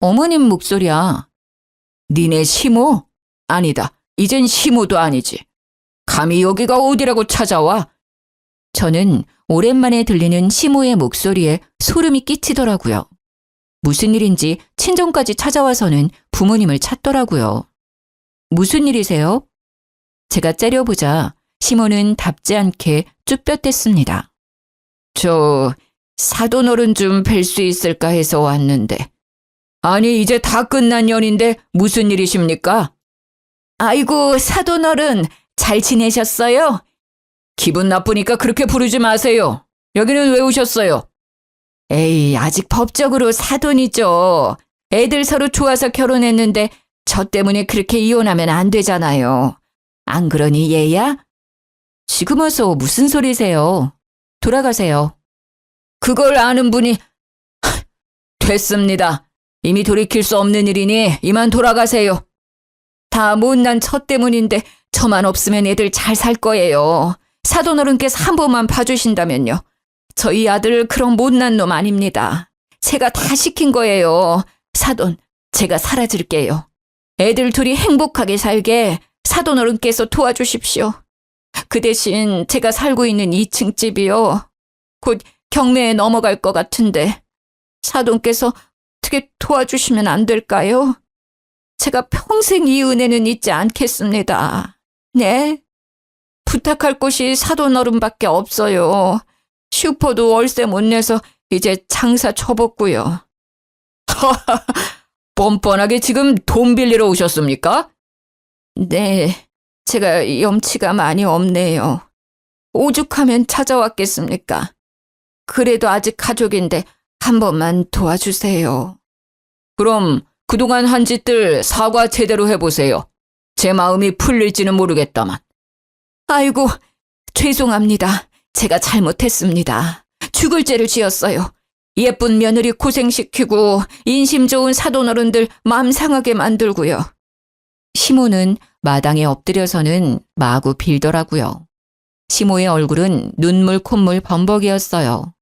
어머님 목소리야. 니네 시모? 아니다. 이젠 시모도 아니지. 감히 여기가 어디라고 찾아와? 저는 오랜만에 들리는 시모의 목소리에 소름이 끼치더라고요. 무슨 일인지 친정까지 찾아와서는 부모님을 찾더라고요. 무슨 일이세요? 제가 째려보자 시모는 답지 않게 쭈뼛댔습니다. 저 사돈어른 좀 뵐 수 있을까 해서 왔는데. 아니 이제 다 끝난 연인데 무슨 일이십니까? 아이고 사돈어른 잘 지내셨어요? 기분 나쁘니까 그렇게 부르지 마세요. 여기는 왜 오셨어요? 에이 아직 법적으로 사돈이죠. 애들 서로 좋아서 결혼했는데 저 때문에 그렇게 이혼하면 안 되잖아요. 안 그러니 얘야? 지금 와서 무슨 소리세요? 돌아가세요. 그걸 아는 분이 됐습니다. 이미 돌이킬 수 없는 일이니 이만 돌아가세요. 다 못난 저 때문인데 저만 없으면 애들 잘 살 거예요. 사돈어른께서 한 번만 봐주신다면요. 저희 아들 그런 못난 놈 아닙니다. 제가 다 시킨 거예요. 사돈, 제가 사라질게요. 애들 둘이 행복하게 살게 사돈어른께서 도와주십시오. 그 대신 제가 살고 있는 2층 집이요. 곧 경매에 넘어갈 것 같은데 사돈께서 어떻게 도와주시면 안 될까요? 제가 평생 이 은혜는 잊지 않겠습니다. 네? 부탁할 곳이 사돈어른밖에 없어요. 슈퍼도 월세 못 내서 이제 장사 접었고요. 뻔뻔하게 지금 돈 빌리러 오셨습니까? 네, 제가 염치가 많이 없네요. 오죽하면 찾아왔겠습니까? 그래도 아직 가족인데 한 번만 도와주세요. 그럼 그동안 한 짓들 사과 제대로 해보세요. 제 마음이 풀릴지는 모르겠다만. 아이고, 죄송합니다. 제가 잘못했습니다. 죽을 죄를 지었어요. 예쁜 며느리 고생시키고 인심 좋은 사돈어른들 마음 상하게 만들고요. 시모는 마당에 엎드려서는 마구 빌더라고요. 시모의 얼굴은 눈물 콧물 범벅이었어요.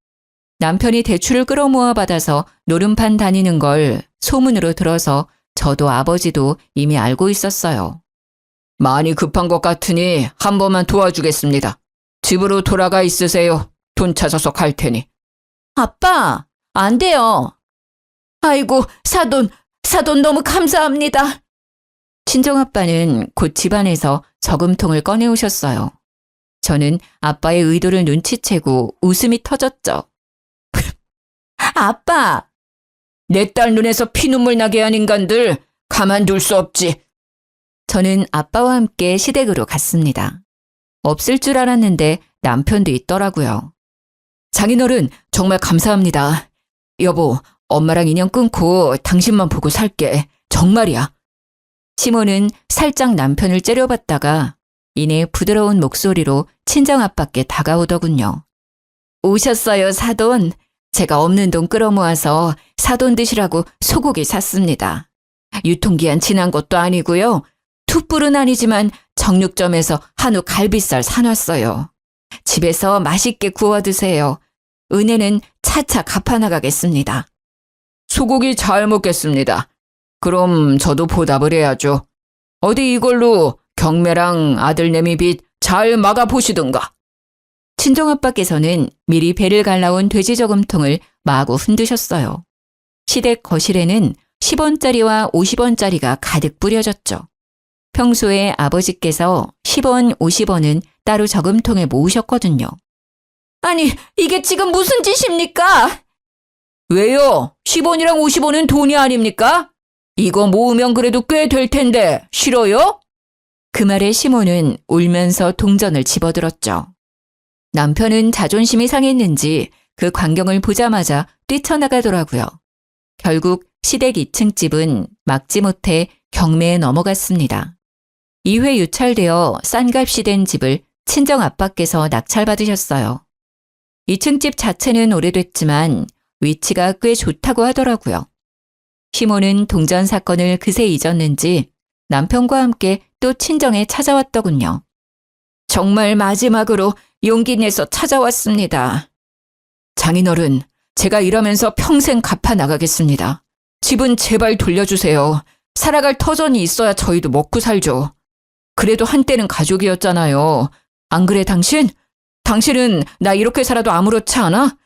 남편이 대출을 끌어모아 받아서 노름판 다니는 걸 소문으로 들어서 저도 아버지도 이미 알고 있었어요. 많이 급한 것 같으니 한 번만 도와주겠습니다. 집으로 돌아가 있으세요. 돈 찾아서 갈 테니. 아빠, 안 돼요. 아이고, 사돈 너무 감사합니다. 친정아빠는 곧 집안에서 저금통을 꺼내오셨어요. 저는 아빠의 의도를 눈치채고 웃음이 터졌죠. 아빠! 내 딸 눈에서 피눈물 나게 한 인간들 가만둘 수 없지. 저는 아빠와 함께 시댁으로 갔습니다. 없을 줄 알았는데 남편도 있더라고요. 장인어른 정말 감사합니다. 여보, 엄마랑 인연 끊고 당신만 보고 살게. 정말이야. 시모는 살짝 남편을 째려봤다가 이내 부드러운 목소리로 친정아빠께 다가오더군요. 오셨어요, 사돈. 제가 없는 돈 끌어모아서 사돈 드시라고 소고기 샀습니다. 유통기한 지난 것도 아니고요. 툭불은 아니지만 정육점에서 한우 갈비살 사놨어요. 집에서 맛있게 구워 드세요. 은혜는 차차 갚아나가겠습니다. 소고기 잘 먹겠습니다. 그럼 저도 보답을 해야죠. 어디 이걸로 경매랑 아들내미 빚 잘 막아보시든가. 친정아빠께서는 미리 배를 갈라온 돼지 저금통을 마구 흔드셨어요. 시댁 거실에는 10원짜리와 50원짜리가 가득 뿌려졌죠. 평소에 아버지께서 10원, 50원은 따로 저금통에 모으셨거든요. 아니, 이게 지금 무슨 짓입니까? 왜요? 10원이랑 50원은 돈이 아닙니까? 이거 모으면 그래도 꽤 될 텐데 싫어요? 그 말에 시모는 울면서 동전을 집어들었죠. 남편은 자존심이 상했는지 그 광경을 보자마자 뛰쳐나가더라고요. 결국 시댁 2층 집은 막지 못해 경매에 넘어갔습니다. 2회 유찰되어 싼 값이 된 집을 친정아빠께서 낙찰받으셨어요. 2층 집 자체는 오래됐지만 위치가 꽤 좋다고 하더라고요. 시모는 동전 사건을 그새 잊었는지 남편과 함께 또 친정에 찾아왔더군요. 정말 마지막으로 용기 내서 찾아왔습니다. 장인어른, 제가 일하면서 평생 갚아 나가겠습니다. 집은 제발 돌려주세요. 살아갈 터전이 있어야 저희도 먹고 살죠. 그래도 한때는 가족이었잖아요. 안 그래 당신? 당신은 나 이렇게 살아도 아무렇지 않아?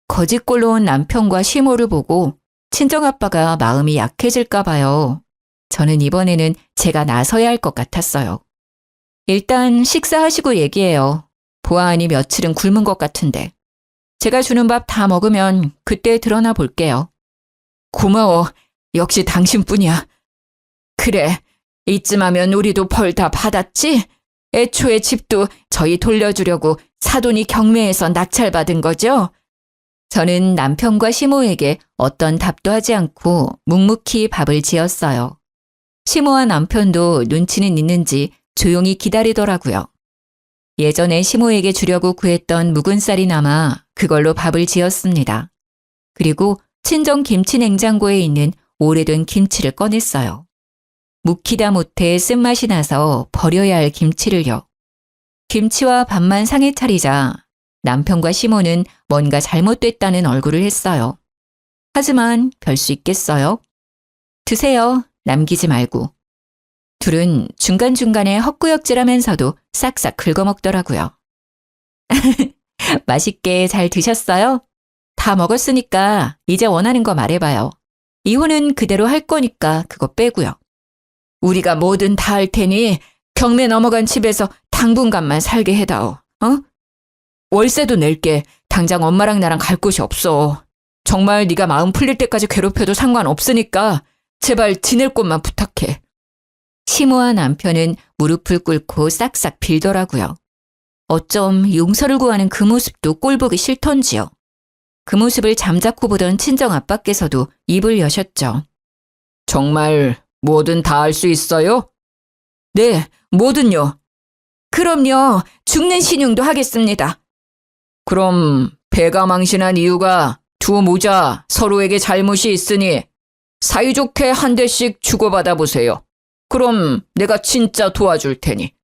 거짓골로 온 남편과 시모를 보고 친정아빠가 마음이 약해질까 봐요. 저는 이번에는 제가 나서야 할 것 같았어요. 일단 식사하시고 얘기해요. 보아하니 며칠은 굶은 것 같은데. 제가 주는 밥 다 먹으면 그때 드러나 볼게요. 고마워. 역시 당신뿐이야. 그래, 이쯤 하면 우리도 벌 다 받았지? 애초에 집도 저희 돌려주려고 사돈이 경매에서 낙찰받은 거죠? 저는 남편과 시모에게 어떤 답도 하지 않고 묵묵히 밥을 지었어요. 시모와 남편도 눈치는 있는지 조용히 기다리더라고요. 예전에 시모에게 주려고 구했던 묵은 쌀이 남아 그걸로 밥을 지었습니다. 그리고 친정 김치 냉장고에 있는 오래된 김치를 꺼냈어요. 묵히다 못해 쓴맛이 나서 버려야 할 김치를요. 김치와 밥만 상에 차리자 남편과 시모는 뭔가 잘못됐다는 얼굴을 했어요. 하지만 별 수 있겠어요? 드세요. 남기지 말고. 둘은 중간중간에 헛구역질하면서도 싹싹 긁어먹더라고요. 맛있게 잘 드셨어요? 다 먹었으니까 이제 원하는 거 말해봐요. 이혼은 그대로 할 거니까 그거 빼고요. 우리가 뭐든 다 할 테니 경매 넘어간 집에서 당분간만 살게 해다오. 어? 월세도 낼게. 당장 엄마랑 나랑 갈 곳이 없어. 정말 네가 마음 풀릴 때까지 괴롭혀도 상관없으니까 제발 지낼 곳만 부탁해. 시모와 남편은 무릎을 꿇고 싹싹 빌더라고요. 어쩜 용서를 구하는 그 모습도 꼴보기 싫던지요. 그 모습을 잠자코 보던 친정아빠께서도 입을 여셨죠. 정말 뭐든 다 할 수 있어요? 네, 뭐든요. 그럼요, 죽는 신용도 하겠습니다. 그럼 배가 망신한 이유가 두 모자 서로에게 잘못이 있으니 사이좋게 한 대씩 주고받아 보세요. 그럼 내가 진짜 도와줄 테니.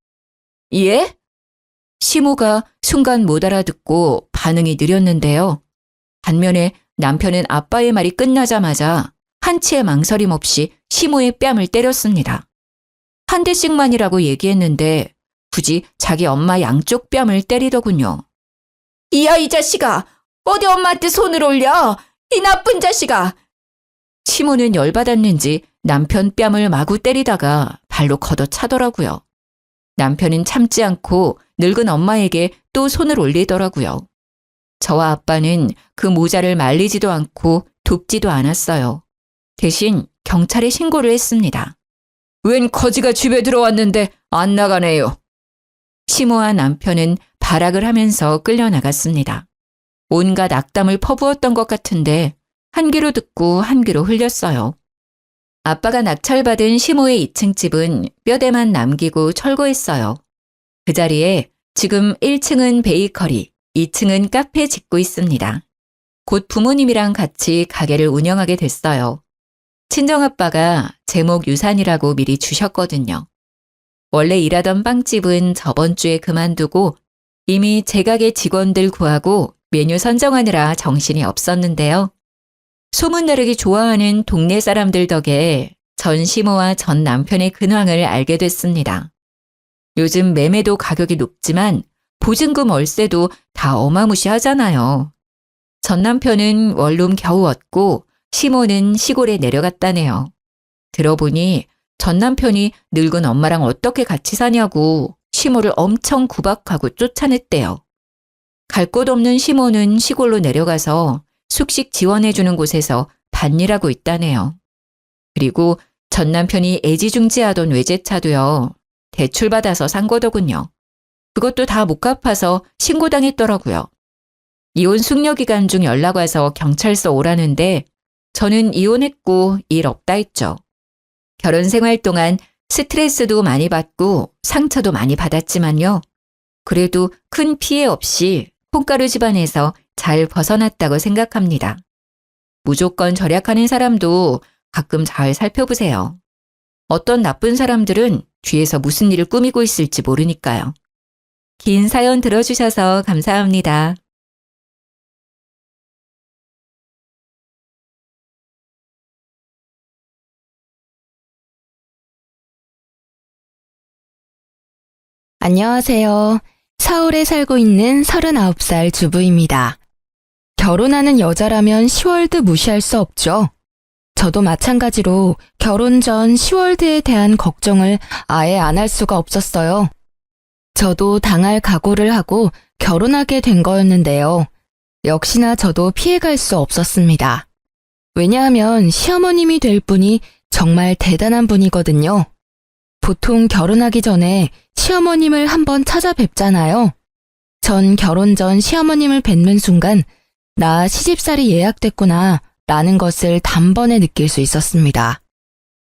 예? 시모가 순간 못 알아듣고 반응이 느렸는데요. 반면에 남편은 아빠의 말이 끝나자마자 한치의 망설임 없이 시모의 뺨을 때렸습니다. 한 대씩만이라고 얘기했는데 굳이 자기 엄마 양쪽 뺨을 때리더군요. 이야, 이 자식아! 어디 엄마한테 손을 올려! 이 나쁜 자식아! 시모는 열받았는지 남편 뺨을 마구 때리다가 발로 걷어차더라고요. 남편은 참지 않고 늙은 엄마에게 또 손을 올리더라고요. 저와 아빠는 그 모자를 말리지도 않고 돕지도 않았어요. 대신 경찰에 신고를 했습니다. 웬 거지가 집에 들어왔는데 안 나가네요. 시모와 남편은 발악을 하면서 끌려나갔습니다. 온갖 악담을 퍼부었던 것 같은데 한 귀로 듣고 한 귀로 흘렸어요. 아빠가 낙찰받은 시모의 2층 집은 뼈대만 남기고 철거했어요. 그 자리에 지금 1층은 베이커리, 2층은 카페 짓고 있습니다. 곧 부모님이랑 같이 가게를 운영하게 됐어요. 친정아빠가 제목 유산이라고 미리 주셨거든요. 원래 일하던 빵집은 저번 주에 그만두고 이미 제 가게 직원들 구하고 메뉴 선정하느라 정신이 없었는데요. 소문나르기 좋아하는 동네 사람들 덕에 전 시모와 전 남편의 근황을 알게 됐습니다. 요즘 매매도 가격이 높지만 보증금 월세도 다 어마무시하잖아요. 전 남편은 원룸 겨우 얻고 시모는 시골에 내려갔다네요. 들어보니 전 남편이 늙은 엄마랑 어떻게 같이 사냐고 시모를 엄청 구박하고 쫓아냈대요. 갈 곳 없는 시모는 시골로 내려가서 숙식 지원해주는 곳에서 밭일하고 있다네요. 그리고 전 남편이 애지중지하던 외제차도요. 대출받아서 산 거더군요. 그것도 다 못 갚아서 신고당했더라고요. 이혼 숙려 기간 중 연락 와서 경찰서 오라는데 저는 이혼했고 일 없다 했죠. 결혼 생활 동안 스트레스도 많이 받고 상처도 많이 받았지만요. 그래도 큰 피해 없이 콩가루 집안에서 잘 벗어났다고 생각합니다. 무조건 절약하는 사람도 가끔 잘 살펴보세요. 어떤 나쁜 사람들은 뒤에서 무슨 일을 꾸미고 있을지 모르니까요. 긴 사연 들어주셔서 감사합니다. 안녕하세요. 서울에 살고 있는 39살 주부입니다. 결혼하는 여자라면 시월드 무시할 수 없죠. 저도 마찬가지로 결혼 전 시월드에 대한 걱정을 아예 안 할 수가 없었어요. 저도 당할 각오를 하고 결혼하게 된 거였는데요. 역시나 저도 피해갈 수 없었습니다. 왜냐하면 시어머님이 될 분이 정말 대단한 분이거든요. 보통 결혼하기 전에 시어머님을 한번 찾아뵙잖아요. 전 결혼 전 시어머님을 뵙는 순간 나 시집살이 예약됐구나 라는 것을 단번에 느낄 수 있었습니다.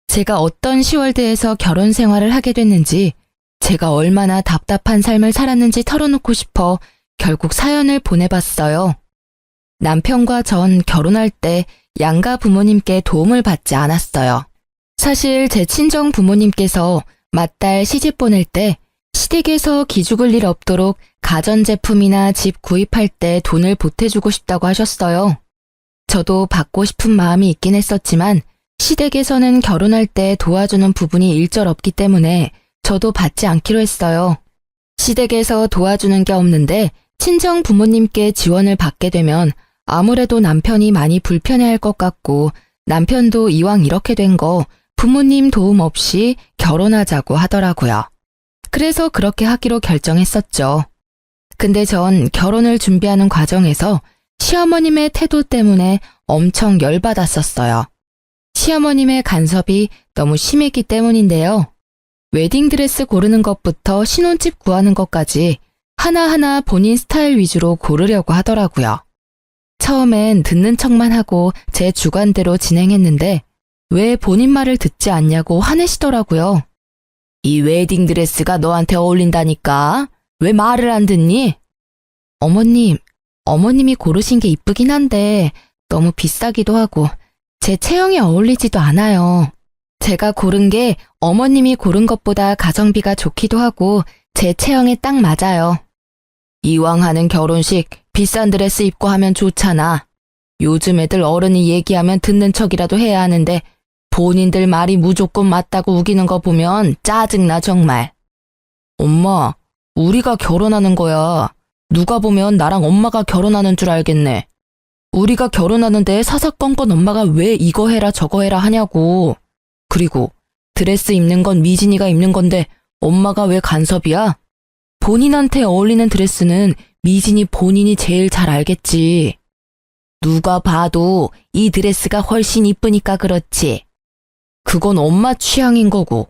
제가 어떤 시월드에서 결혼 생활을 하게 됐는지, 제가 얼마나 답답한 삶을 살았는지 털어놓고 싶어 결국 사연을 보내봤어요. 남편과 전 결혼할 때 양가 부모님께 도움을 받지 않았어요. 사실 제 친정 부모님께서 맏딸 시집 보낼 때 시댁에서 기죽을 일 없도록 가전제품이나 집 구입할 때 돈을 보태주고 싶다고 하셨어요. 저도 받고 싶은 마음이 있긴 했었지만 시댁에서는 결혼할 때 도와주는 부분이 일절 없기 때문에 저도 받지 않기로 했어요. 시댁에서 도와주는 게 없는데 친정 부모님께 지원을 받게 되면 아무래도 남편이 많이 불편해할 것 같고, 남편도 이왕 이렇게 된 거 부모님 도움 없이 결혼하자고 하더라고요. 그래서 그렇게 하기로 결정했었죠. 근데 전 결혼을 준비하는 과정에서 시어머님의 태도 때문에 엄청 열받았었어요. 시어머님의 간섭이 너무 심했기 때문인데요. 웨딩드레스 고르는 것부터 신혼집 구하는 것까지 하나하나 본인 스타일 위주로 고르려고 하더라고요. 처음엔 듣는 척만 하고 제 주관대로 진행했는데 왜 본인 말을 듣지 않냐고 화내시더라고요. 이 웨딩드레스가 너한테 어울린다니까? 왜 말을 안 듣니? 어머님이 고르신 게 이쁘긴 한데 너무 비싸기도 하고 제 체형에 어울리지도 않아요. 제가 고른 게 어머님이 고른 것보다 가성비가 좋기도 하고 제 체형에 딱 맞아요. 이왕 하는 결혼식 비싼 드레스 입고 하면 좋잖아. 요즘 애들 어른이 얘기하면 듣는 척이라도 해야 하는데 본인들 말이 무조건 맞다고 우기는 거 보면 짜증나 정말. 엄마, 우리가 결혼하는 거야. 누가 보면 나랑 엄마가 결혼하는 줄 알겠네. 우리가 결혼하는데 사사건건 엄마가 왜 이거 해라 저거 해라 하냐고. 그리고 드레스 입는 건 미진이가 입는 건데 엄마가 왜 간섭이야? 본인한테 어울리는 드레스는 미진이 본인이 제일 잘 알겠지. 누가 봐도 이 드레스가 훨씬 이쁘니까 그렇지. 그건 엄마 취향인 거고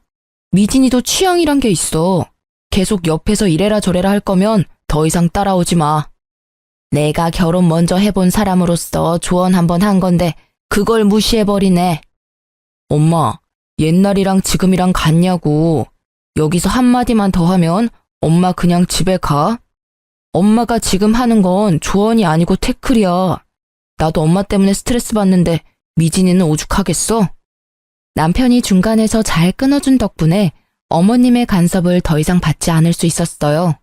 미진이도 취향이란 게 있어. 계속 옆에서 이래라 저래라 할 거면 더 이상 따라오지 마. 내가 결혼 먼저 해본 사람으로서 조언 한번 한 건데 그걸 무시해버리네. 엄마, 옛날이랑 지금이랑 같냐고. 여기서 한마디만 더 하면 엄마 그냥 집에 가. 엄마가 지금 하는 건 조언이 아니고 태클이야. 나도 엄마 때문에 스트레스 받는데 미진이는 오죽하겠어? 남편이 중간에서 잘 끊어준 덕분에 어머님의 간섭을 더 이상 받지 않을 수 있었어요.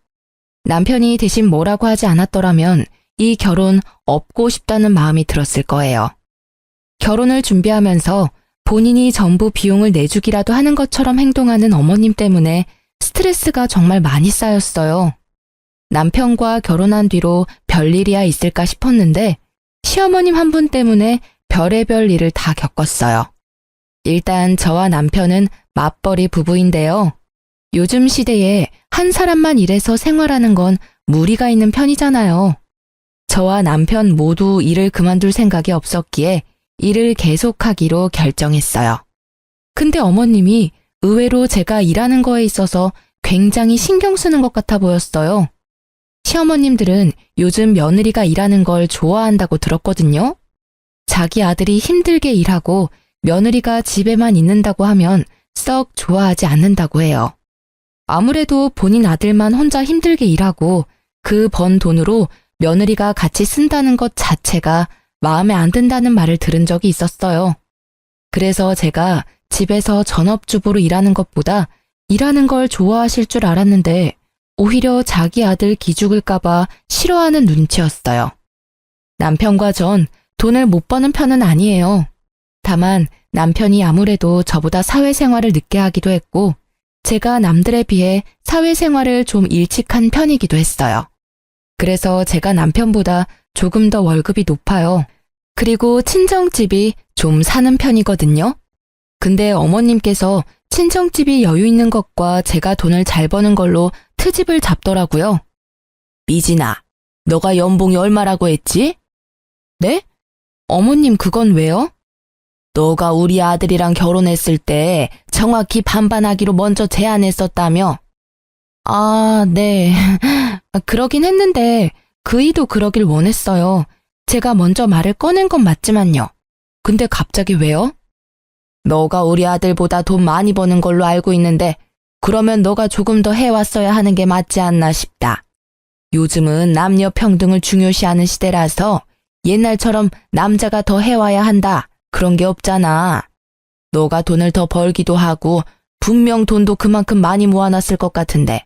남편이 대신 뭐라고 하지 않았더라면 이 결혼 업고 싶다는 마음이 들었을 거예요. 결혼을 준비하면서 본인이 전부 비용을 내주기라도 하는 것처럼 행동하는 어머님 때문에 스트레스가 정말 많이 쌓였어요. 남편과 결혼한 뒤로 별일이야 있을까 싶었는데 시어머님 한 분 때문에 별의별 일을 다 겪었어요. 일단 저와 남편은 맞벌이 부부인데요. 요즘 시대에 한 사람만 일해서 생활하는 건 무리가 있는 편이잖아요. 저와 남편 모두 일을 그만둘 생각이 없었기에 일을 계속하기로 결정했어요. 근데 어머님이 의외로 제가 일하는 거에 있어서 굉장히 신경 쓰는 것 같아 보였어요. 시어머님들은 요즘 며느리가 일하는 걸 좋아한다고 들었거든요. 자기 아들이 힘들게 일하고 며느리가 집에만 있는다고 하면 썩 좋아하지 않는다고 해요. 아무래도 본인 아들만 혼자 힘들게 일하고 그 번 돈으로 며느리가 같이 쓴다는 것 자체가 마음에 안 든다는 말을 들은 적이 있었어요. 그래서 제가 집에서 전업주부로 일하는 것보다 일하는 걸 좋아하실 줄 알았는데 오히려 자기 아들 기죽을까봐 싫어하는 눈치였어요. 남편과 전 돈을 못 버는 편은 아니에요. 다만 남편이 아무래도 저보다 사회생활을 늦게 하기도 했고 제가 남들에 비해 사회생활을 좀 일찍 한 편이기도 했어요. 그래서 제가 남편보다 조금 더 월급이 높아요. 그리고 친정집이 좀 사는 편이거든요. 근데 어머님께서 친정집이 여유 있는 것과 제가 돈을 잘 버는 걸로 트집을 잡더라고요. 미진아, 너가 연봉이 얼마라고 했지? 네? 어머님 그건 왜요? 너가 우리 아들이랑 결혼했을 때 정확히 반반하기로 먼저 제안했었다며? 아, 네. 그러긴 했는데 그이도 그러길 원했어요. 제가 먼저 말을 꺼낸 건 맞지만요. 근데 갑자기 왜요? 너가 우리 아들보다 돈 많이 버는 걸로 알고 있는데 그러면 너가 조금 더 해왔어야 하는 게 맞지 않나 싶다. 요즘은 남녀 평등을 중요시하는 시대라서 옛날처럼 남자가 더 해와야 한다. 그런 게 없잖아. 너가 돈을 더 벌기도 하고 분명 돈도 그만큼 많이 모아놨을 것 같은데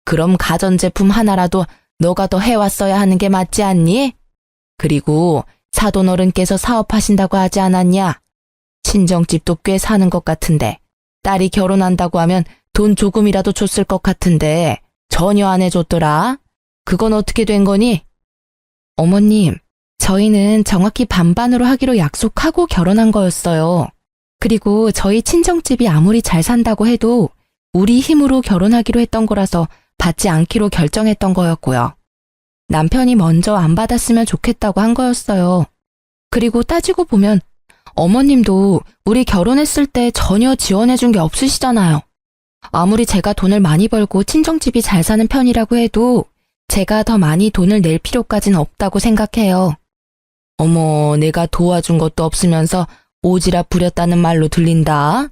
그럼 가전제품 하나라도 너가 더 해왔어야 하는 게 맞지 않니? 그리고 사돈어른께서 사업하신다고 하지 않았냐? 친정집도 꽤 사는 것 같은데 딸이 결혼한다고 하면 돈 조금이라도 줬을 것 같은데 전혀 안 해줬더라. 그건 어떻게 된 거니? 어머님, 저희는 정확히 반반으로 하기로 약속하고 결혼한 거였어요. 그리고 저희 친정집이 아무리 잘 산다고 해도 우리 힘으로 결혼하기로 했던 거라서 받지 않기로 결정했던 거였고요. 남편이 먼저 안 받았으면 좋겠다고 한 거였어요. 그리고 따지고 보면 어머님도 우리 결혼했을 때 전혀 지원해준 게 없으시잖아요. 아무리 제가 돈을 많이 벌고 친정집이 잘 사는 편이라고 해도 제가 더 많이 돈을 낼 필요까지는 없다고 생각해요. 어머, 내가 도와준 것도 없으면서 오지랖 부렸다는 말로 들린다.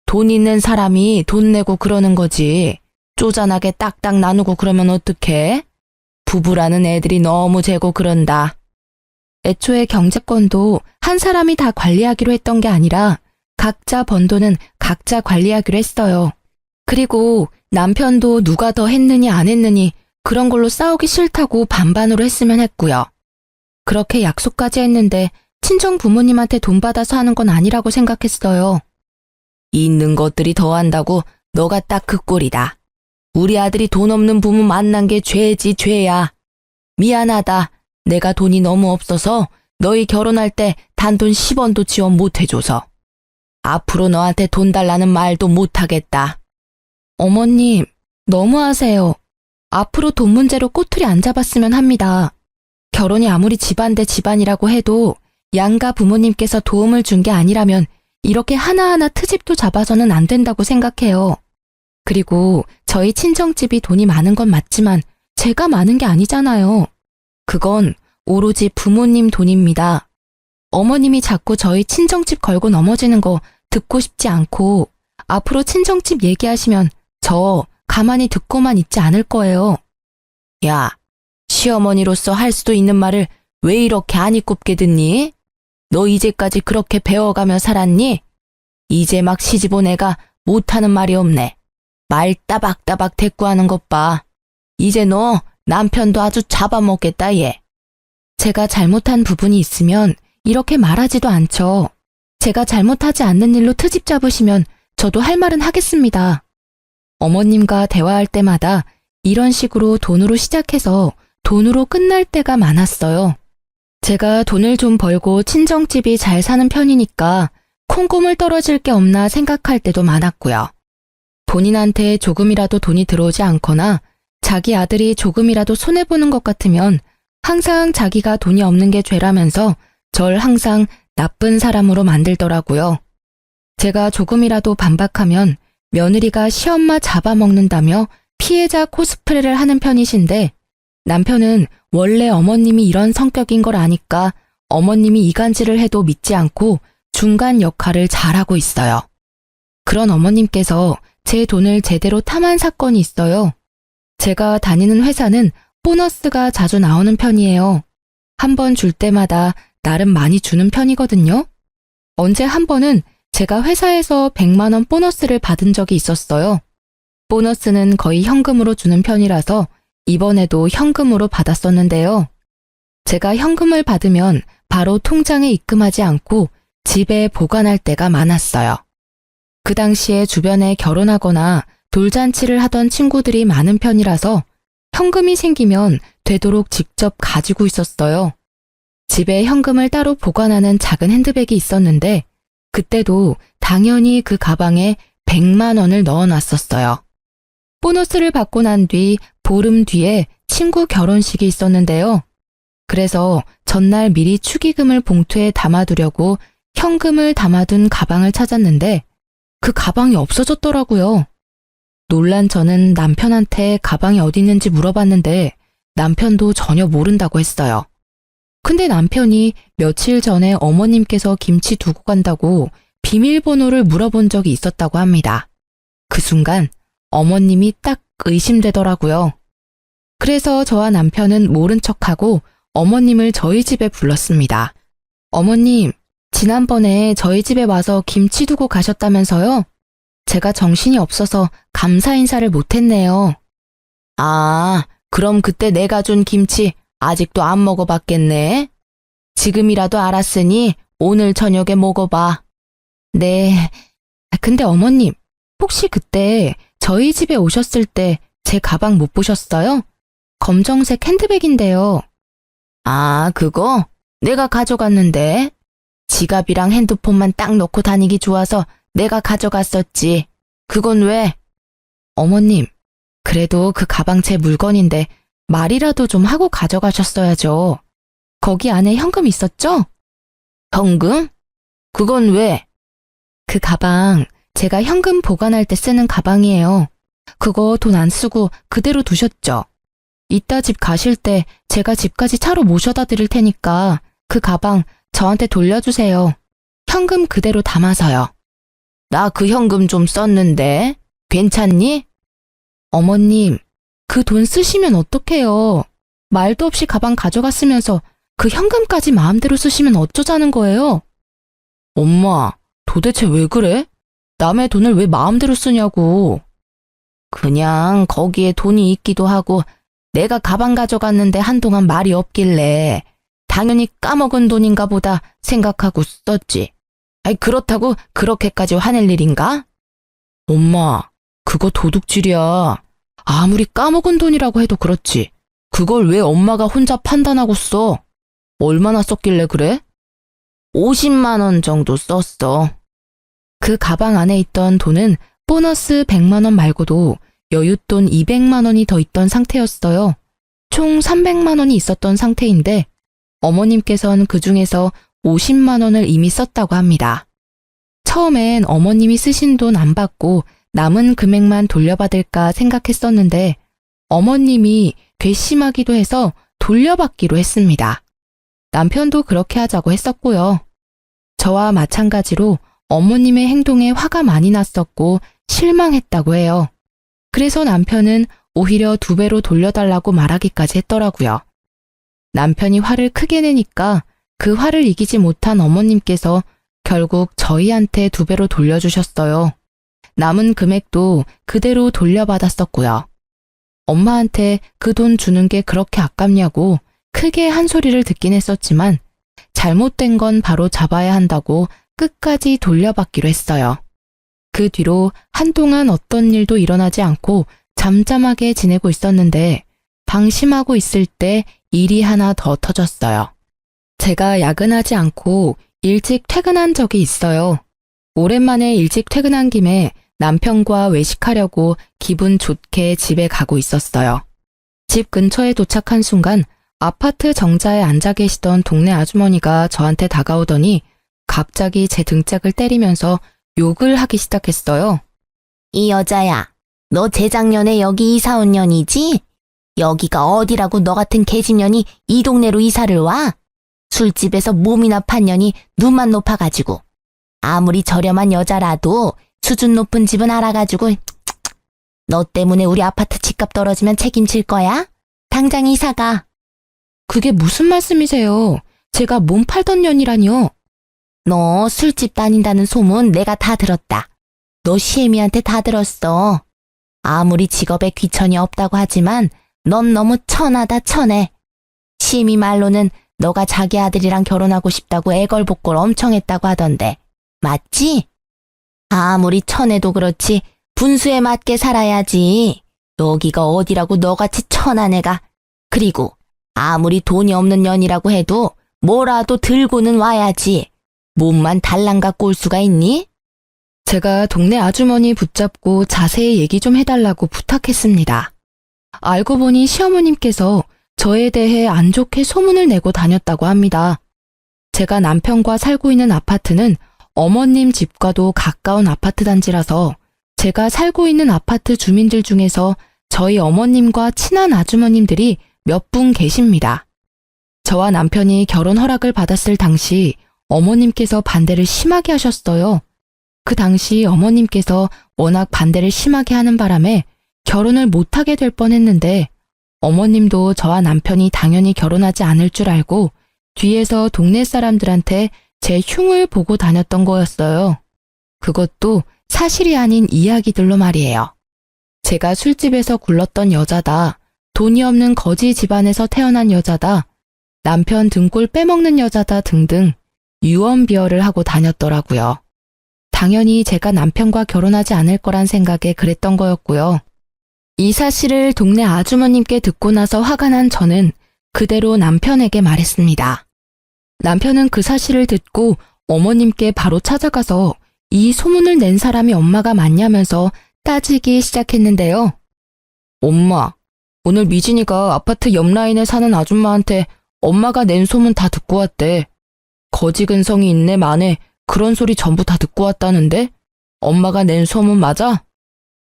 돈 있는 사람이 돈 내고 그러는 거지. 쪼잔하게 딱딱 나누고 그러면 어떡해? 부부라는 애들이 너무 재고 그런다. 애초에 경제권도 한 사람이 다 관리하기로 했던 게 아니라 각자 번 돈은 각자 관리하기로 했어요. 그리고 남편도 누가 더 했느니 안 했느니 그런 걸로 싸우기 싫다고 반반으로 했으면 했고요. 그렇게 약속까지 했는데 친정 부모님한테 돈 받아서 하는 건 아니라고 생각했어요. 있는 것들이 더한다고 너가 딱 그 꼴이다. 우리 아들이 돈 없는 부모 만난 게 죄지 죄야. 미안하다. 내가 돈이 너무 없어서 너희 결혼할 때 단돈 10원도 지원 못 해줘서. 앞으로 너한테 돈 달라는 말도 못 하겠다. 어머님, 너무하세요. 앞으로 돈 문제로 꼬투리 안 잡았으면 합니다. 결혼이 아무리 집안 대 집안이라고 해도 양가 부모님께서 도움을 준 게 아니라면 이렇게 하나하나 트집도 잡아서는 안 된다고 생각해요. 그리고 저희 친정집이 돈이 많은 건 맞지만 제가 많은 게 아니잖아요. 그건 오로지 부모님 돈입니다. 어머님이 자꾸 저희 친정집 걸고 넘어지는 거 듣고 싶지 않고 앞으로 친정집 얘기하시면 저 가만히 듣고만 있지 않을 거예요. 야, 시어머니로서 할 수도 있는 말을 왜 이렇게 안 이꼽게 듣니? 너 이제까지 그렇게 배워가며 살았니? 이제 막 시집 온 애가 못하는 말이 없네. 말 따박따박 대꾸하는 것 봐. 이제 너 남편도 아주 잡아먹겠다 얘. 제가 잘못한 부분이 있으면 이렇게 말하지도 않죠. 제가 잘못하지 않는 일로 트집 잡으시면 저도 할 말은 하겠습니다. 어머님과 대화할 때마다 이런 식으로 돈으로 시작해서 돈으로 끝날 때가 많았어요. 제가 돈을 좀 벌고 친정집이 잘 사는 편이니까 콩고물 떨어질 게 없나 생각할 때도 많았고요. 본인한테 조금이라도 돈이 들어오지 않거나 자기 아들이 조금이라도 손해보는 것 같으면 항상 자기가 돈이 없는 게 죄라면서 절 항상 나쁜 사람으로 만들더라고요. 제가 조금이라도 반박하면 며느리가 시엄마 잡아먹는다며 피해자 코스프레를 하는 편이신데 남편은 원래 어머님이 이런 성격인 걸 아니까 어머님이 이간질을 해도 믿지 않고 중간 역할을 잘하고 있어요. 그런 어머님께서 제 돈을 제대로 탐한 사건이 있어요. 제가 다니는 회사는 보너스가 자주 나오는 편이에요. 한 번 줄 때마다 나름 많이 주는 편이거든요. 언제 한 번은 제가 회사에서 100만 원 보너스를 받은 적이 있었어요. 보너스는 거의 현금으로 주는 편이라서 이번에도 현금으로 받았었는데요. 제가 현금을 받으면 바로 통장에 입금하지 않고 집에 보관할 때가 많았어요. 그 당시에 주변에 결혼하거나 돌잔치를 하던 친구들이 많은 편이라서 현금이 생기면 되도록 직접 가지고 있었어요. 집에 현금을 따로 보관하는 작은 핸드백이 있었는데 그때도 당연히 그 가방에 100만 원을 넣어놨었어요. 보너스를 받고 난 뒤 보름 뒤에 친구 결혼식이 있었는데요. 그래서 전날 미리 축의금을 봉투에 담아두려고 현금을 담아둔 가방을 찾았는데 그 가방이 없어졌더라고요. 놀란 저는 남편한테 가방이 어디 있는지 물어봤는데 남편도 전혀 모른다고 했어요. 근데 남편이 며칠 전에 어머님께서 김치 두고 간다고 비밀번호를 물어본 적이 있었다고 합니다. 그 순간 어머님이 딱 의심되더라고요. 그래서 저와 남편은 모른 척하고 어머님을 저희 집에 불렀습니다. 어머님, 지난번에 저희 집에 와서 김치 두고 가셨다면서요? 제가 정신이 없어서 감사 인사를 못했네요. 아, 그럼 그때 내가 준 김치 아직도 안 먹어봤겠네? 지금이라도 알았으니 오늘 저녁에 먹어봐. 네. 근데 어머님, 혹시 그때 저희 집에 오셨을 때 제 가방 못 보셨어요? 검정색 핸드백인데요. 아, 그거? 내가 가져갔는데. 지갑이랑 핸드폰만 딱 넣고 다니기 좋아서 내가 가져갔었지. 그건 왜? 어머님, 그래도 그 가방 제 물건인데 말이라도 좀 하고 가져가셨어야죠. 거기 안에 현금 있었죠? 현금? 그건 왜? 그 가방 제가 현금 보관할 때 쓰는 가방이에요. 그거 돈 안 쓰고 그대로 두셨죠? 이따 집 가실 때 제가 집까지 차로 모셔다 드릴 테니까 그 가방 저한테 돌려주세요. 현금 그대로 담아서요. 나 그 현금 좀 썼는데 괜찮니? 어머님, 그 돈 쓰시면 어떡해요. 말도 없이 가방 가져갔으면서 그 현금까지 마음대로 쓰시면 어쩌자는 거예요? 엄마, 도대체 왜 그래? 남의 돈을 왜 마음대로 쓰냐고. 그냥 거기에 돈이 있기도 하고 내가 가방 가져갔는데 한동안 말이 없길래 당연히 까먹은 돈인가 보다 생각하고 썼지. 아이, 그렇다고 그렇게까지 화낼 일인가? 엄마, 그거 도둑질이야. 아무리 까먹은 돈이라고 해도 그렇지. 그걸 왜 엄마가 혼자 판단하고 써? 얼마나 썼길래 그래? 50만 원 정도 썼어. 그 가방 안에 있던 돈은 보너스 100만 원 말고도 여윳돈 200만 원이 더 있던 상태였어요. 총 300만 원이 있었던 상태인데 어머님께서는 그 중에서 50만 원을 이미 썼다고 합니다. 처음엔 어머님이 쓰신 돈 안 받고 남은 금액만 돌려받을까 생각했었는데 어머님이 괘씸하기도 해서 돌려받기로 했습니다. 남편도 그렇게 하자고 했었고요. 저와 마찬가지로 어머님의 행동에 화가 많이 났었고 실망했다고 해요. 그래서 남편은 오히려 2배로 돌려달라고 말하기까지 했더라고요. 남편이 화를 크게 내니까 그 화를 이기지 못한 어머님께서 결국 저희한테 2배로 돌려주셨어요. 남은 금액도 그대로 돌려받았었고요. 엄마한테 그 돈 주는 게 그렇게 아깝냐고 크게 한 소리를 듣긴 했었지만 잘못된 건 바로 잡아야 한다고 끝까지 돌려받기로 했어요. 그 뒤로 한동안 어떤 일도 일어나지 않고 잠잠하게 지내고 있었는데 방심하고 있을 때 일이 하나 더 터졌어요. 제가 야근하지 않고 일찍 퇴근한 적이 있어요. 오랜만에 일찍 퇴근한 김에 남편과 외식하려고 기분 좋게 집에 가고 있었어요. 집 근처에 도착한 순간 아파트 정자에 앉아 계시던 동네 아주머니가 저한테 다가오더니 갑자기 제 등짝을 때리면서 욕을 하기 시작했어요. 이 여자야, 너 재작년에 여기 이사 온 년이지? 여기가 어디라고 너 같은 개집년이 이 동네로 이사를 와? 술집에서 몸이나 판 년이 눈만 높아가지고. 아무리 저렴한 여자라도 수준 높은 집은 알아가지고 너 때문에 우리 아파트 집값 떨어지면 책임질 거야? 당장 이사가. 그게 무슨 말씀이세요? 제가 몸 팔던 년이라니요. 너 술집 다닌다는 소문 내가 다 들었다. 너 시애미한테 다 들었어. 아무리 직업에 귀천이 없다고 하지만 넌 너무 천하다 천해. 시애미 말로는 너가 자기 아들이랑 결혼하고 싶다고 애걸복걸 엄청 했다고 하던데. 맞지? 아무리 천해도 그렇지 분수에 맞게 살아야지. 여기가 어디라고 너같이 천한 애가. 그리고 아무리 돈이 없는 년이라고 해도 뭐라도 들고는 와야지. 몸만 달랑 갖고 올 수가 있니? 제가 동네 아주머니 붙잡고 자세히 얘기 좀 해달라고 부탁했습니다. 알고 보니 시어머님께서 저에 대해 안 좋게 소문을 내고 다녔다고 합니다. 제가 남편과 살고 있는 아파트는 어머님 집과도 가까운 아파트 단지라서 제가 살고 있는 아파트 주민들 중에서 저희 어머님과 친한 아주머님들이 몇 분 계십니다. 저와 남편이 결혼 허락을 받았을 당시 어머님께서 반대를 심하게 하셨어요. 그 당시 어머님께서 워낙 반대를 심하게 하는 바람에 결혼을 못하게 될 뻔했는데 어머님도 저와 남편이 당연히 결혼하지 않을 줄 알고 뒤에서 동네 사람들한테 제 흉을 보고 다녔던 거였어요. 그것도 사실이 아닌 이야기들로 말이에요. 제가 술집에서 굴렀던 여자다. 돈이 없는 거지 집안에서 태어난 여자다. 남편 등골 빼먹는 여자다 등등 유언비어를 하고 다녔더라고요. 당연히 제가 남편과 결혼하지 않을 거란 생각에 그랬던 거였고요. 이 사실을 동네 아주머님께 듣고 나서 화가 난 저는 그대로 남편에게 말했습니다. 남편은 그 사실을 듣고 어머님께 바로 찾아가서 이 소문을 낸 사람이 엄마가 맞냐면서 따지기 시작했는데요. 엄마, 오늘 미진이가 아파트 옆 라인에 사는 아줌마한테 엄마가 낸 소문 다 듣고 왔대. 거지 근성이 있네 마네 그런 소리 전부 다 듣고 왔다는데? 엄마가 낸 소문 맞아?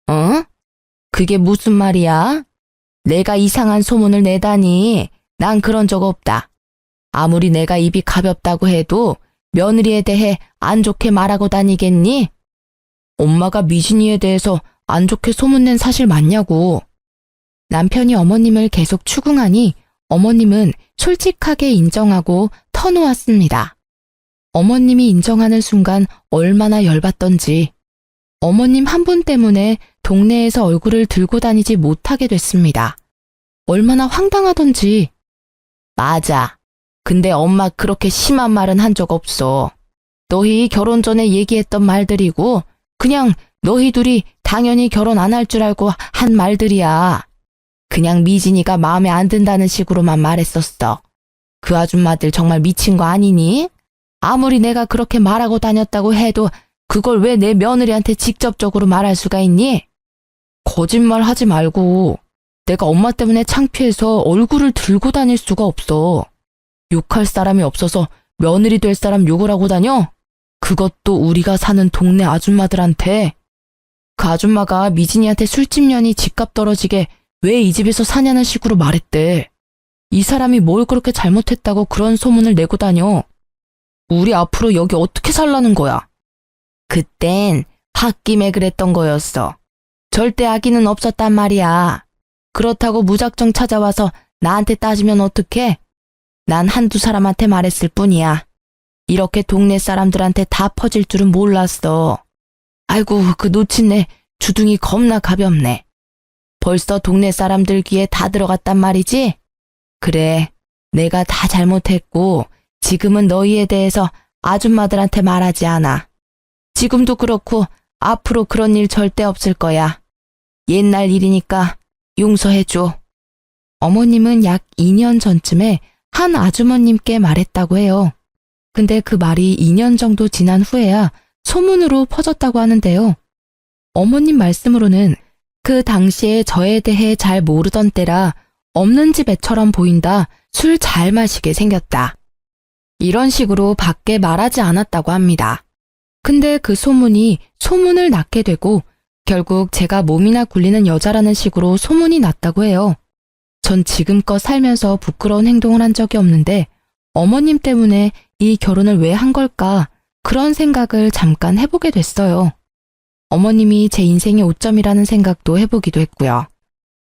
어? 그게 무슨 말이야? 내가 이상한 소문을 내다니. 난 그런 적 없다. 아무리 내가 입이 가볍다고 해도 며느리에 대해 안 좋게 말하고 다니겠니? 엄마가 미진이에 대해서 안 좋게 소문낸 사실 맞냐고. 남편이 어머님을 계속 추궁하니 어머님은 솔직하게 인정하고 터놓았습니다. 어머님이 인정하는 순간 얼마나 열받던지 어머님 한 분 때문에 동네에서 얼굴을 들고 다니지 못하게 됐습니다. 얼마나 황당하던지. 맞아. 근데 엄마 그렇게 심한 말은 한 적 없어. 너희 결혼 전에 얘기했던 말들이고 그냥 너희 둘이 당연히 결혼 안 할 줄 알고 한 말들이야. 그냥 미진이가 마음에 안 든다는 식으로만 말했었어. 그 아줌마들 정말 미친 거 아니니? 아무리 내가 그렇게 말하고 다녔다고 해도 그걸 왜 내 며느리한테 직접적으로 말할 수가 있니? 거짓말 하지 말고. 내가 엄마 때문에 창피해서 얼굴을 들고 다닐 수가 없어. 욕할 사람이 없어서 며느리 될 사람 욕을 하고 다녀? 그것도 우리가 사는 동네 아줌마들한테. 그 아줌마가 미진이한테 술집년이 집값 떨어지게 왜 이 집에서 사냐는 식으로 말했대. 이 사람이 뭘 그렇게 잘못했다고 그런 소문을 내고 다녀. 우리 앞으로 여기 어떻게 살라는 거야? 그땐 홧김에 그랬던 거였어. 절대 악의는 없었단 말이야. 그렇다고 무작정 찾아와서 나한테 따지면 어떡해? 난 한두 사람한테 말했을 뿐이야. 이렇게 동네 사람들한테 다 퍼질 줄은 몰랐어. 아이고, 그 놓친네 주둥이 겁나 가볍네. 벌써 동네 사람들 귀에 다 들어갔단 말이지? 그래, 내가 다 잘못했고 지금은 너희에 대해서 아줌마들한테 말하지 않아. 지금도 그렇고 앞으로 그런 일 절대 없을 거야. 옛날 일이니까 용서해줘. 어머님은 약 2년 전쯤에 한 아주머님께 말했다고 해요. 근데 그 말이 2년 정도 지난 후에야 소문으로 퍼졌다고 하는데요. 어머님 말씀으로는 그 당시에 저에 대해 잘 모르던 때라 없는 집 애처럼 보인다, 술 잘 마시게 생겼다. 이런 식으로 밖에 말하지 않았다고 합니다. 근데 그 소문이 소문을 낳게 되고 결국 제가 몸이나 굴리는 여자라는 식으로 소문이 났다고 해요. 전 지금껏 살면서 부끄러운 행동을 한 적이 없는데 어머님 때문에 이 결혼을 왜 한 걸까 그런 생각을 잠깐 해보게 됐어요. 어머님이 제 인생의 오점이라는 생각도 해보기도 했고요.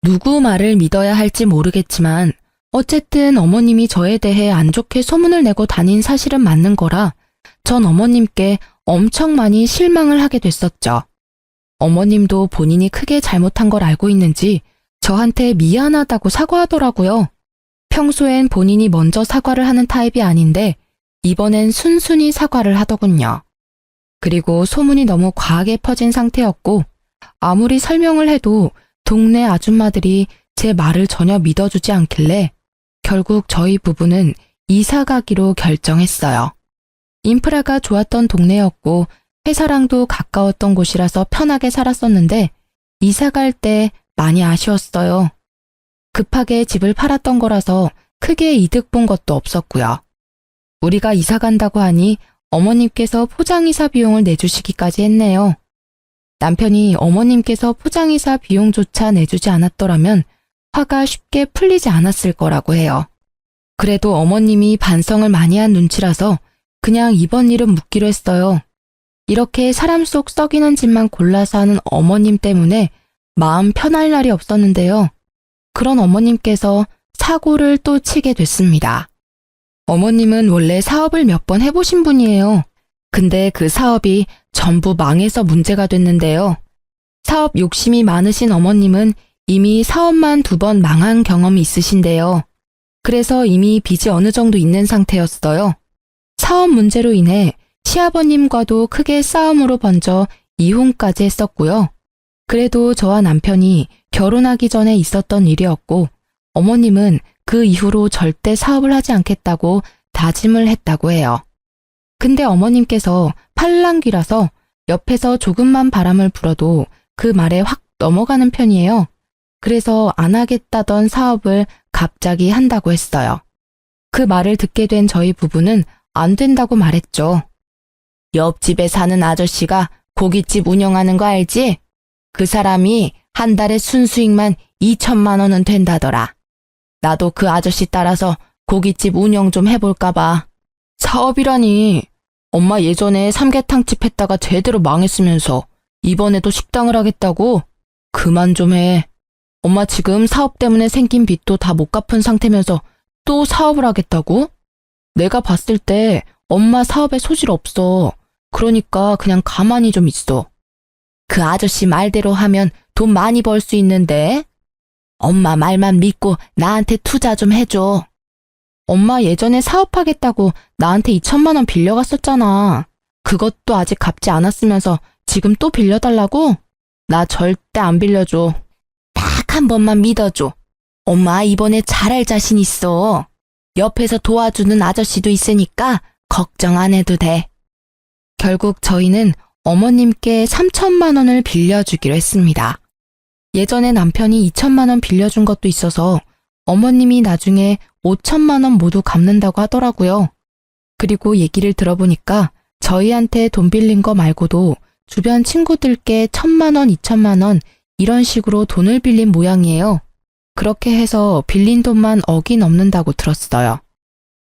누구 말을 믿어야 할지 모르겠지만 어쨌든 어머님이 저에 대해 안 좋게 소문을 내고 다닌 사실은 맞는 거라 전 어머님께 엄청 많이 실망을 하게 됐었죠. 어머님도 본인이 크게 잘못한 걸 알고 있는지 저한테 미안하다고 사과하더라고요. 평소엔 본인이 먼저 사과를 하는 타입이 아닌데 이번엔 순순히 사과를 하더군요. 그리고 소문이 너무 과하게 퍼진 상태였고 아무리 설명을 해도 동네 아줌마들이 제 말을 전혀 믿어주지 않길래 결국 저희 부부는 이사 가기로 결정했어요. 인프라가 좋았던 동네였고 회사랑도 가까웠던 곳이라서 편하게 살았었는데 이사 갈 때 많이 아쉬웠어요. 급하게 집을 팔았던 거라서 크게 이득 본 것도 없었고요. 우리가 이사 간다고 하니 어머님께서 포장이사 비용을 내주시기까지 했네요. 남편이 어머님께서 포장이사 비용조차 내주지 않았더라면 화가 쉽게 풀리지 않았을 거라고 해요. 그래도 어머님이 반성을 많이 한 눈치라서 그냥 이번 일은 묻기로 했어요. 이렇게 사람 속 썩이는 짓만 골라서 하는 어머님 때문에 마음 편할 날이 없었는데요. 그런 어머님께서 사고를 또 치게 됐습니다. 어머님은 원래 사업을 몇 번 해보신 분이에요. 근데 그 사업이 전부 망해서 문제가 됐는데요. 사업 욕심이 많으신 어머님은 이미 사업만 2번 망한 경험이 있으신데요. 그래서 이미 빚이 어느 정도 있는 상태였어요. 사업 문제로 인해 시아버님과도 크게 싸움으로 번져 이혼까지 했었고요. 그래도 저와 남편이 결혼하기 전에 있었던 일이었고 어머님은 그 이후로 절대 사업을 하지 않겠다고 다짐을 했다고 해요. 근데 어머님께서 팔랑귀라서 옆에서 조금만 바람을 불어도 그 말에 확 넘어가는 편이에요. 그래서 안 하겠다던 사업을 갑자기 한다고 했어요. 그 말을 듣게 된 저희 부부는 안 된다고 말했죠. 옆집에 사는 아저씨가 고깃집 운영하는 거 알지? 그 사람이 한 달에 순수익만 2천만 원은 된다더라. 나도 그 아저씨 따라서 고깃집 운영 좀 해볼까 봐. 사업이라니. 엄마 예전에 삼계탕집 했다가 제대로 망했으면서 이번에도 식당을 하겠다고? 그만 좀 해. 엄마 지금 사업 때문에 생긴 빚도 다 못 갚은 상태면서 또 사업을 하겠다고? 내가 봤을 때 엄마 사업에 소질 없어. 그러니까 그냥 가만히 좀 있어. 그 아저씨 말대로 하면 돈 많이 벌 수 있는데. 엄마 말만 믿고 나한테 투자 좀 해줘. 엄마 예전에 사업하겠다고 나한테 2천만 원 빌려갔었잖아. 그것도 아직 갚지 않았으면서 지금 또 빌려달라고? 나 절대 안 빌려줘. 딱 한 번만 믿어줘. 엄마 이번에 잘할 자신 있어. 옆에서 도와주는 아저씨도 있으니까 걱정 안 해도 돼. 결국 저희는 어머님께 3천만 원을 빌려주기로 했습니다. 예전에 남편이 2천만 원 빌려준 것도 있어서 어머님이 나중에 5천만 원 모두 갚는다고 하더라고요. 그리고 얘기를 들어보니까 저희한테 돈 빌린 거 말고도 주변 친구들께 1,000만 원, 2천만 원 이런 식으로 돈을 빌린 모양이에요. 그렇게 해서 빌린 돈만 억이 넘는다고 들었어요.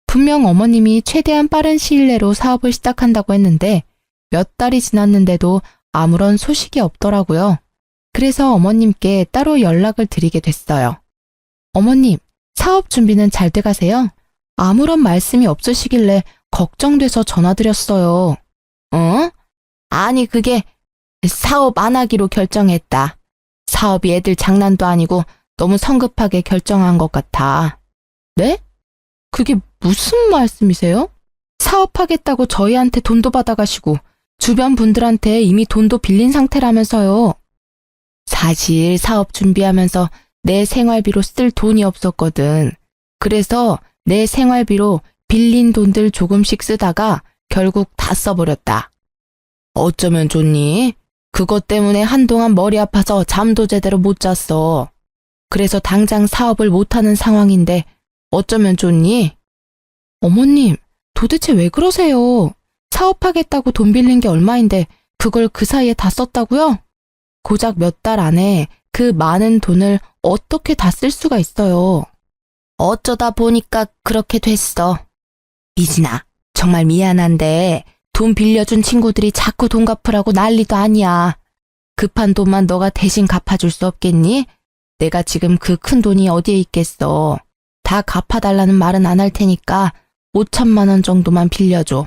분명 어머님이 최대한 빠른 시일 내로 사업을 시작한다고 했는데 몇 달이 지났는데도 아무런 소식이 없더라고요. 그래서 어머님께 따로 연락을 드리게 됐어요. 어머님, 사업 준비는 잘 돼가세요? 아무런 말씀이 없으시길래 걱정돼서 전화드렸어요. 어? 아니 그게 사업 안 하기로 결정했다. 사업이 애들 장난도 아니고 너무 성급하게 결정한 것 같아. 네? 그게 무슨 말씀이세요? 사업하겠다고 저희한테 돈도 받아가시고 주변 분들한테 이미 돈도 빌린 상태라면서요. 사실 사업 준비하면서 내 생활비로 쓸 돈이 없었거든. 그래서 내 생활비로 빌린 돈들 조금씩 쓰다가 결국 다 써버렸다. 어쩌면 좋니? 그것 때문에 한동안 머리 아파서 잠도 제대로 못 잤어. 그래서 당장 사업을 못하는 상황인데 어쩌면 좋니? 어머님, 도대체 왜 그러세요? 사업하겠다고 돈 빌린 게 얼마인데 그걸 그 사이에 다 썼다고요? 고작 몇 달 안에 그 많은 돈을 어떻게 다 쓸 수가 있어요? 어쩌다 보니까 그렇게 됐어. 미진아, 정말 미안한데 돈 빌려준 친구들이 자꾸 돈 갚으라고 난리도 아니야. 급한 돈만 너가 대신 갚아줄 수 없겠니? 내가 지금 그 큰 돈이 어디에 있겠어. 다 갚아달라는 말은 안 할 테니까 5천만 원 정도만 빌려줘.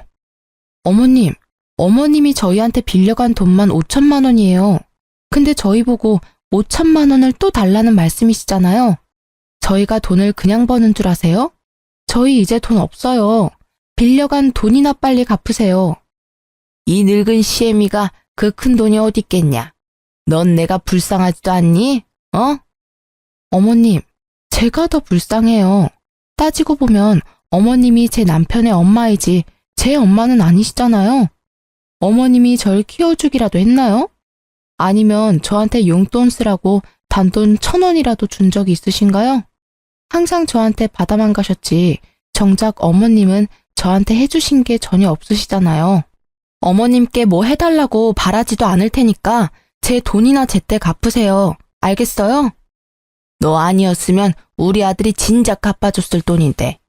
어머님, 어머님이 저희한테 빌려간 돈만 5천만 원이에요. 근데 저희 보고 5천만 원을 또 달라는 말씀이시잖아요. 저희가 돈을 그냥 버는 줄 아세요? 저희 이제 돈 없어요. 빌려간 돈이나 빨리 갚으세요. 이 늙은 시애미가 그 큰 돈이 어디 있겠냐? 넌 내가 불쌍하지도 않니? 어? 어머님, 제가 더 불쌍해요. 따지고 보면 어머님이 제 남편의 엄마이지 제 엄마는 아니시잖아요. 어머님이 절 키워주기라도 했나요? 아니면 저한테 용돈 쓰라고 단돈 1,000원이라도 준 적이 있으신가요? 항상 저한테 받아만 가셨지 정작 어머님은 저한테 해주신 게 전혀 없으시잖아요. 어머님께 뭐 해달라고 바라지도 않을 테니까 제 돈이나 제때 갚으세요. 알겠어요? 너 아니었으면 우리 아들이 진작 갚아줬을 돈인데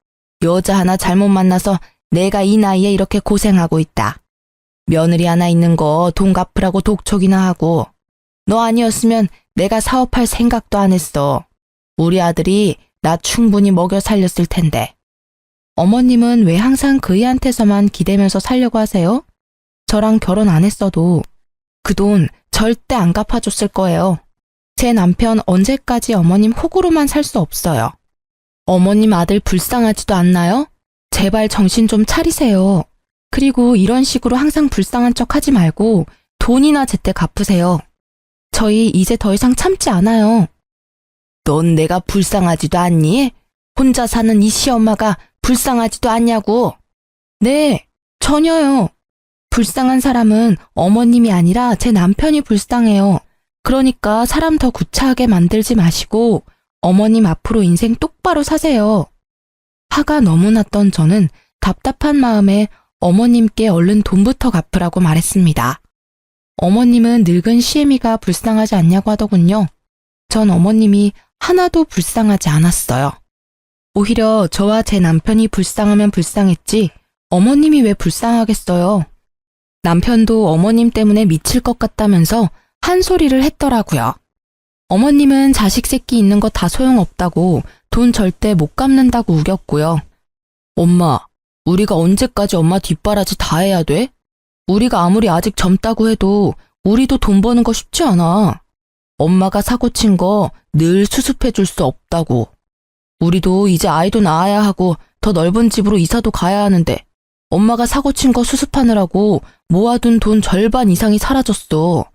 여자 하나 잘못 만나서 내가 이 나이에 이렇게 고생하고 있다. 며느리 하나 있는 거 돈 갚으라고 독촉이나 하고 너 아니었으면 내가 사업할 생각도 안 했어. 우리 아들이 나 충분히 먹여 살렸을 텐데. 어머님은 왜 항상 그이한테서만 기대면서 살려고 하세요? 저랑 결혼 안 했어도 그 돈 절대 안 갚아줬을 거예요. 제 남편 언제까지 어머님 호구로만 살 수 없어요. 어머님 아들 불쌍하지도 않나요? 제발 정신 좀 차리세요. 그리고 이런 식으로 항상 불쌍한 척 하지 말고 돈이나 제때 갚으세요. 저희 이제 더 이상 참지 않아요. 넌 내가 불쌍하지도 않니? 혼자 사는 이 시엄마가 불쌍하지도 않냐고. 네, 전혀요. 불쌍한 사람은 어머님이 아니라 제 남편이 불쌍해요. 그러니까 사람 더 구차하게 만들지 마시고 어머님 앞으로 인생 똑바로 사세요. 화가 너무 났던 저는 답답한 마음에 어머님께 얼른 돈부터 갚으라고 말했습니다. 어머님은 늙은 시애미가 불쌍하지 않냐고 하더군요. 전 어머님이 하나도 불쌍하지 않았어요. 오히려 저와 제 남편이 불쌍하면 불쌍했지 어머님이 왜 불쌍하겠어요. 남편도 어머님 때문에 미칠 것 같다면서 한 소리를 했더라고요. 어머님은 자식 새끼 있는 거 다 소용없다고 돈 절대 못 갚는다고 우겼고요. 엄마, 우리가 언제까지 엄마 뒷바라지 다 해야 돼? 우리가 아무리 아직 젊다고 해도 우리도 돈 버는 거 쉽지 않아. 엄마가 사고 친 거 늘 수습해 줄 수 없다고. 우리도 이제 아이도 낳아야 하고 더 넓은 집으로 이사도 가야 하는데 엄마가 사고 친 거 수습하느라고 모아둔 돈 절반 이상이 사라졌어.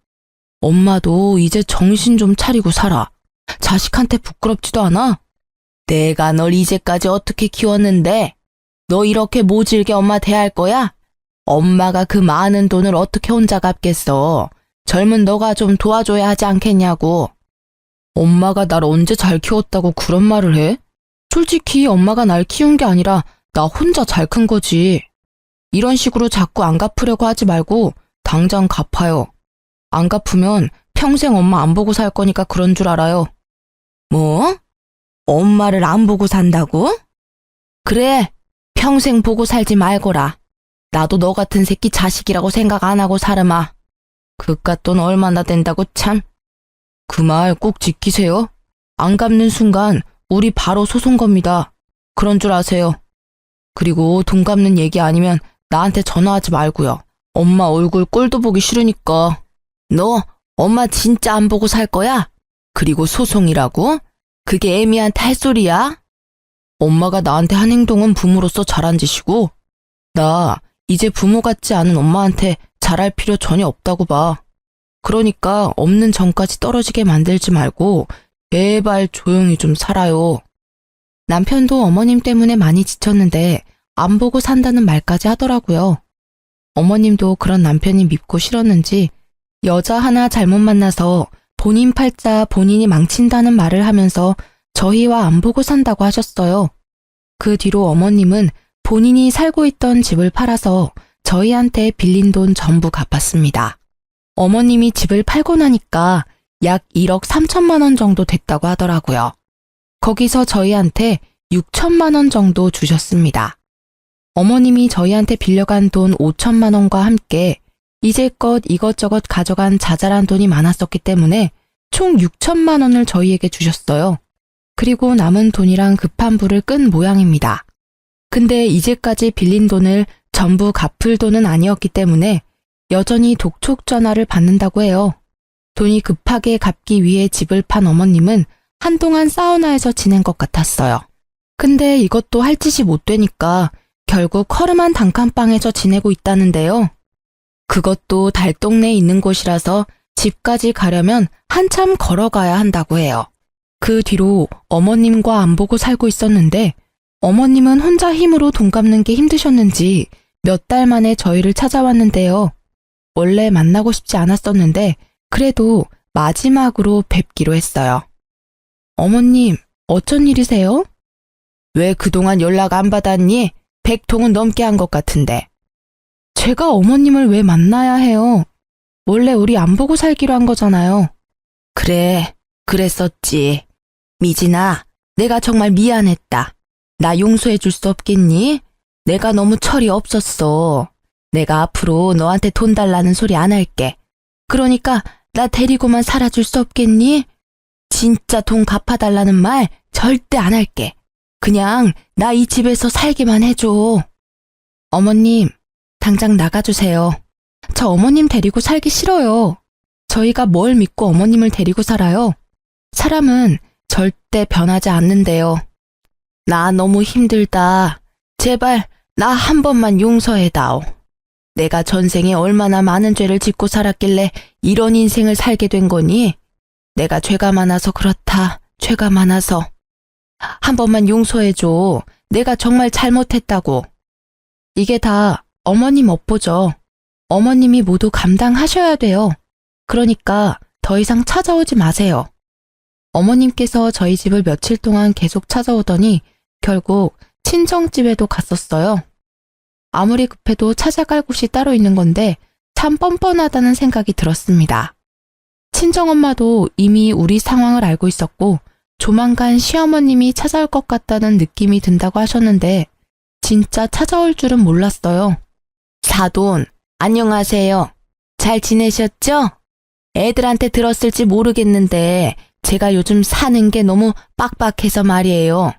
엄마도 이제 정신 좀 차리고 살아. 자식한테 부끄럽지도 않아? 내가 널 이제까지 어떻게 키웠는데? 너 이렇게 모질게 엄마 대할 거야? 엄마가 그 많은 돈을 어떻게 혼자 갚겠어? 젊은 너가 좀 도와줘야 하지 않겠냐고. 엄마가 날 언제 잘 키웠다고 그런 말을 해? 솔직히 엄마가 날 키운 게 아니라 나 혼자 잘 큰 거지. 이런 식으로 자꾸 안 갚으려고 하지 말고 당장 갚아요. 안 갚으면 평생 엄마 안 보고 살 거니까 그런 줄 알아요. 뭐? 엄마를 안 보고 산다고? 그래, 평생 보고 살지 말거라. 나도 너 같은 새끼 자식이라고 생각 안 하고 살으마. 그깟 돈 얼마나 된다고 참. 그 말 꼭 지키세요. 안 갚는 순간 우리 바로 소송 겁니다. 그런 줄 아세요. 그리고 돈 갚는 얘기 아니면 나한테 전화하지 말고요. 엄마 얼굴 꼴도 보기 싫으니까. 너 엄마 진짜 안 보고 살 거야? 그리고 소송이라고? 그게 애미한테 할 소리야? 엄마가 나한테 한 행동은 부모로서 잘한 짓이고 나 이제 부모 같지 않은 엄마한테 잘할 필요 전혀 없다고 봐. 그러니까 없는 정까지 떨어지게 만들지 말고 제발 조용히 좀 살아요. 남편도 어머님 때문에 많이 지쳤는데 안 보고 산다는 말까지 하더라고요. 어머님도 그런 남편이 밉고 싫었는지 여자 하나 잘못 만나서 본인 팔자 본인이 망친다는 말을 하면서 저희와 안 보고 산다고 하셨어요. 그 뒤로 어머님은 본인이 살고 있던 집을 팔아서 저희한테 빌린 돈 전부 갚았습니다. 어머님이 집을 팔고 나니까 약 1억 3천만 원 정도 됐다고 하더라고요. 거기서 저희한테 6천만 원 정도 주셨습니다. 어머님이 저희한테 빌려간 돈 5천만 원과 함께 이제껏 이것저것 가져간 자잘한 돈이 많았었기 때문에 총 6천만 원을 저희에게 주셨어요. 그리고 남은 돈이랑 급한 불을 끈 모양입니다. 근데 이제까지 빌린 돈을 전부 갚을 돈은 아니었기 때문에 여전히 독촉 전화를 받는다고 해요. 돈이 급하게 갚기 위해 집을 판 어머님은 한동안 사우나에서 지낸 것 같았어요. 근데 이것도 할 짓이 못 되니까 결국 허름한 단칸방에서 지내고 있다는데요. 그것도 달동네에 있는 곳이라서 집까지 가려면 한참 걸어가야 한다고 해요. 그 뒤로 어머님과 안 보고 살고 있었는데 어머님은 혼자 힘으로 돈 갚는 게 힘드셨는지 몇 달 만에 저희를 찾아왔는데요. 원래 만나고 싶지 않았었는데 그래도 마지막으로 뵙기로 했어요. 어머님, 어쩐 일이세요? 왜 그동안 연락 안 받았니? 100통은 넘게 한 것 같은데. 제가 어머님을 왜 만나야 해요? 원래 우리 안 보고 살기로 한 거잖아요. 그래, 그랬었지. 미진아, 내가 정말 미안했다. 나 용서해 줄 수 없겠니? 내가 너무 철이 없었어. 내가 앞으로 너한테 돈 달라는 소리 안 할게. 그러니까 나 데리고만 살아줄 수 없겠니? 진짜 돈 갚아달라는 말 절대 안 할게. 그냥 나 이 집에서 살게만 해줘. 어머님, 당장 나가주세요. 저 어머님 데리고 살기 싫어요. 저희가 뭘 믿고 어머님을 데리고 살아요? 사람은 절대 변하지 않는데요. 나 너무 힘들다. 제발 나 한 번만 용서해다오. 내가 전생에 얼마나 많은 죄를 짓고 살았길래 이런 인생을 살게 된 거니? 내가 죄가 많아서 그렇다. 죄가 많아서. 한 번만 용서해줘. 내가 정말 잘못했다고. 이게 다 어머님 업보죠. 어머님이 모두 감당하셔야 돼요. 그러니까 더 이상 찾아오지 마세요. 어머님께서 저희 집을 며칠 동안 계속 찾아오더니 결국 친정집에도 갔었어요. 아무리 급해도 찾아갈 곳이 따로 있는 건데 참 뻔뻔하다는 생각이 들었습니다. 친정엄마도 이미 우리 상황을 알고 있었고 조만간 시어머님이 찾아올 것 같다는 느낌이 든다고 하셨는데 진짜 찾아올 줄은 몰랐어요. 사돈, 안녕하세요. 잘 지내셨죠? 애들한테 들었을지 모르겠는데 제가 요즘 사는 게 너무 빡빡해서 말이에요.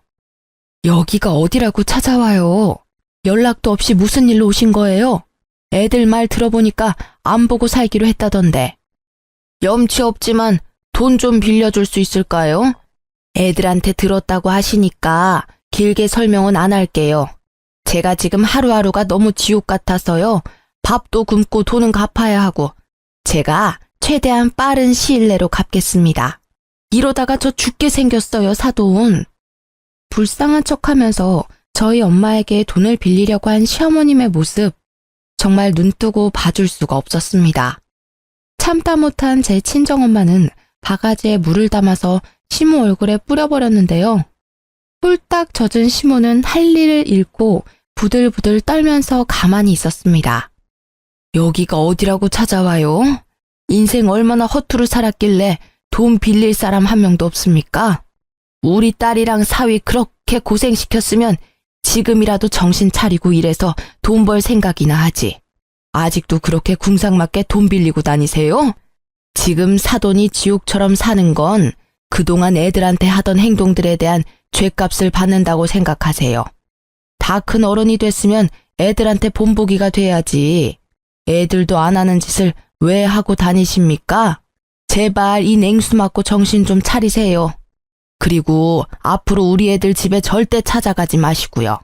여기가 어디라고 찾아와요? 연락도 없이 무슨 일로 오신 거예요? 애들 말 들어보니까 안 보고 살기로 했다던데. 염치 없지만 돈 좀 빌려줄 수 있을까요? 애들한테 들었다고 하시니까 길게 설명은 안 할게요. 제가 지금 하루하루가 너무 지옥 같아서요. 밥도 굶고 돈은 갚아야 하고 제가 최대한 빠른 시일 내로 갚겠습니다. 이러다가 저 죽게 생겼어요, 사돈. 불쌍한 척하면서 저희 엄마에게 돈을 빌리려고 한 시어머님의 모습, 정말 눈뜨고 봐줄 수가 없었습니다. 참다 못한 제 친정엄마는 바가지에 물을 담아서 시모 얼굴에 뿌려버렸는데요. 홀딱 젖은 시모는 할 일을 잃고 부들부들 떨면서 가만히 있었습니다. 여기가 어디라고 찾아와요? 인생 얼마나 허투루 살았길래 돈 빌릴 사람 한 명도 없습니까? 우리 딸이랑 사위 그렇게 고생시켰으면 지금이라도 정신 차리고 일해서 돈 벌 생각이나 하지. 아직도 그렇게 궁상맞게 돈 빌리고 다니세요? 지금 사돈이 지옥처럼 사는 건 그동안 애들한테 하던 행동들에 대한 죗값을 받는다고 생각하세요. 다 큰 어른이 됐으면 애들한테 본보기가 돼야지. 애들도 안 하는 짓을 왜 하고 다니십니까? 제발 이 냉수 맞고 정신 좀 차리세요. 그리고 앞으로 우리 애들 집에 절대 찾아가지 마시고요.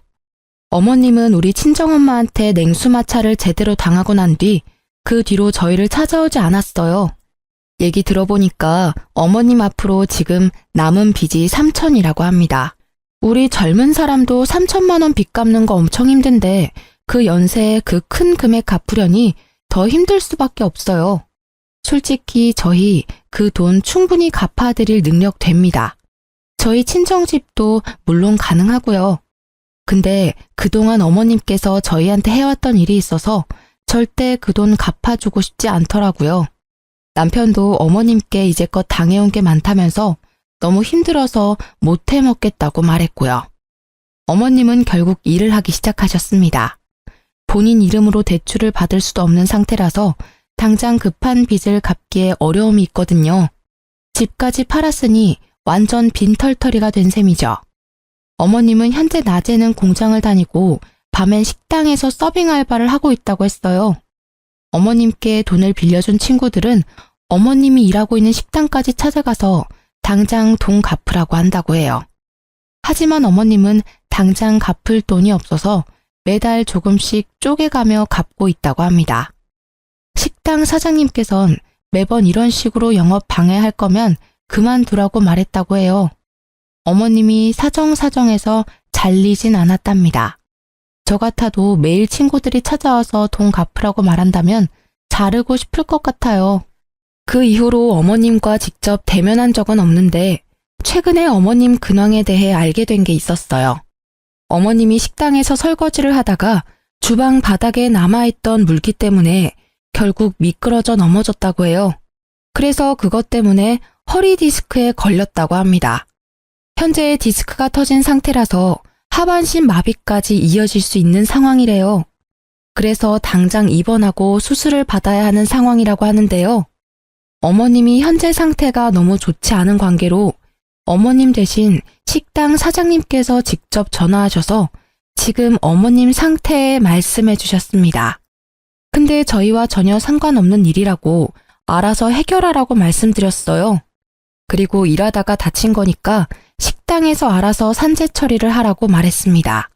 어머님은 우리 친정엄마한테 냉수마찰을 제대로 당하고 난 뒤 그 뒤로 저희를 찾아오지 않았어요. 얘기 들어보니까 어머님 앞으로 지금 남은 빚이 3천이라고 합니다. 우리 젊은 사람도 3천만 원 빚 갚는 거 엄청 힘든데 그 연세에 그 큰 금액 갚으려니 더 힘들 수밖에 없어요. 솔직히 저희 그 돈 충분히 갚아드릴 능력 됩니다. 저희 친정집도 물론 가능하고요. 근데 그동안 어머님께서 저희한테 해왔던 일이 있어서 절대 그 돈 갚아주고 싶지 않더라고요. 남편도 어머님께 이제껏 당해온 게 많다면서 너무 힘들어서 못 해먹겠다고 말했고요. 어머님은 결국 일을 하기 시작하셨습니다. 본인 이름으로 대출을 받을 수도 없는 상태라서 당장 급한 빚을 갚기에 어려움이 있거든요. 집까지 팔았으니 완전 빈털터리가 된 셈이죠. 어머님은 현재 낮에는 공장을 다니고 밤엔 식당에서 서빙 알바를 하고 있다고 했어요. 어머님께 돈을 빌려준 친구들은 어머님이 일하고 있는 식당까지 찾아가서 당장 돈 갚으라고 한다고 해요. 하지만 어머님은 당장 갚을 돈이 없어서 매달 조금씩 쪼개가며 갚고 있다고 합니다. 식당 사장님께선 매번 이런 식으로 영업 방해할 거면 그만두라고 말했다고 해요. 어머님이 사정사정해서 잘리진 않았답니다. 저 같아도 매일 친구들이 찾아와서 돈 갚으라고 말한다면 자르고 싶을 것 같아요. 그 이후로 어머님과 직접 대면한 적은 없는데 최근에 어머님 근황에 대해 알게 된 게 있었어요. 어머님이 식당에서 설거지를 하다가 주방 바닥에 남아있던 물기 때문에 결국 미끄러져 넘어졌다고 해요. 그래서 그것 때문에 허리 디스크에 걸렸다고 합니다. 현재 디스크가 터진 상태라서 하반신 마비까지 이어질 수 있는 상황이래요. 그래서 당장 입원하고 수술을 받아야 하는 상황이라고 하는데요. 어머님이 현재 상태가 너무 좋지 않은 관계로 어머님 대신 식당 사장님께서 직접 전화하셔서 지금 어머님 상태에 말씀해 주셨습니다. 근데 저희와 전혀 상관없는 일이라고 알아서 해결하라고 말씀드렸어요. 그리고 일하다가 다친 거니까 식당에서 알아서 산재 처리를 하라고 말했습니다.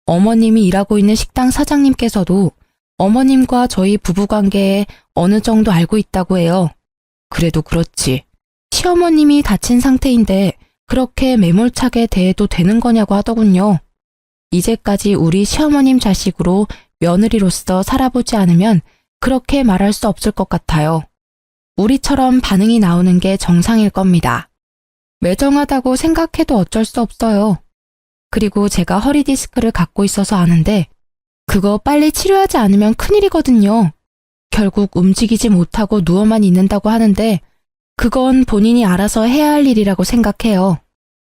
어머님이 일하고 있는 식당 사장님께서도 어머님과 저희 부부관계에 어느 정도 알고 있다고 해요. 그래도 그렇지. 시어머님이 다친 상태인데 그렇게 매몰차게 대해도 되는 거냐고 하더군요. 이제까지 우리 시어머님 자식으로 며느리로서 살아보지 않으면 그렇게 말할 수 없을 것 같아요. 우리처럼 반응이 나오는 게 정상일 겁니다. 매정하다고 생각해도 어쩔 수 없어요. 그리고 제가 허리 디스크를 갖고 있어서 아는데 그거 빨리 치료하지 않으면 큰일이거든요. 결국 움직이지 못하고 누워만 있는다고 하는데 그건 본인이 알아서 해야 할 일이라고 생각해요.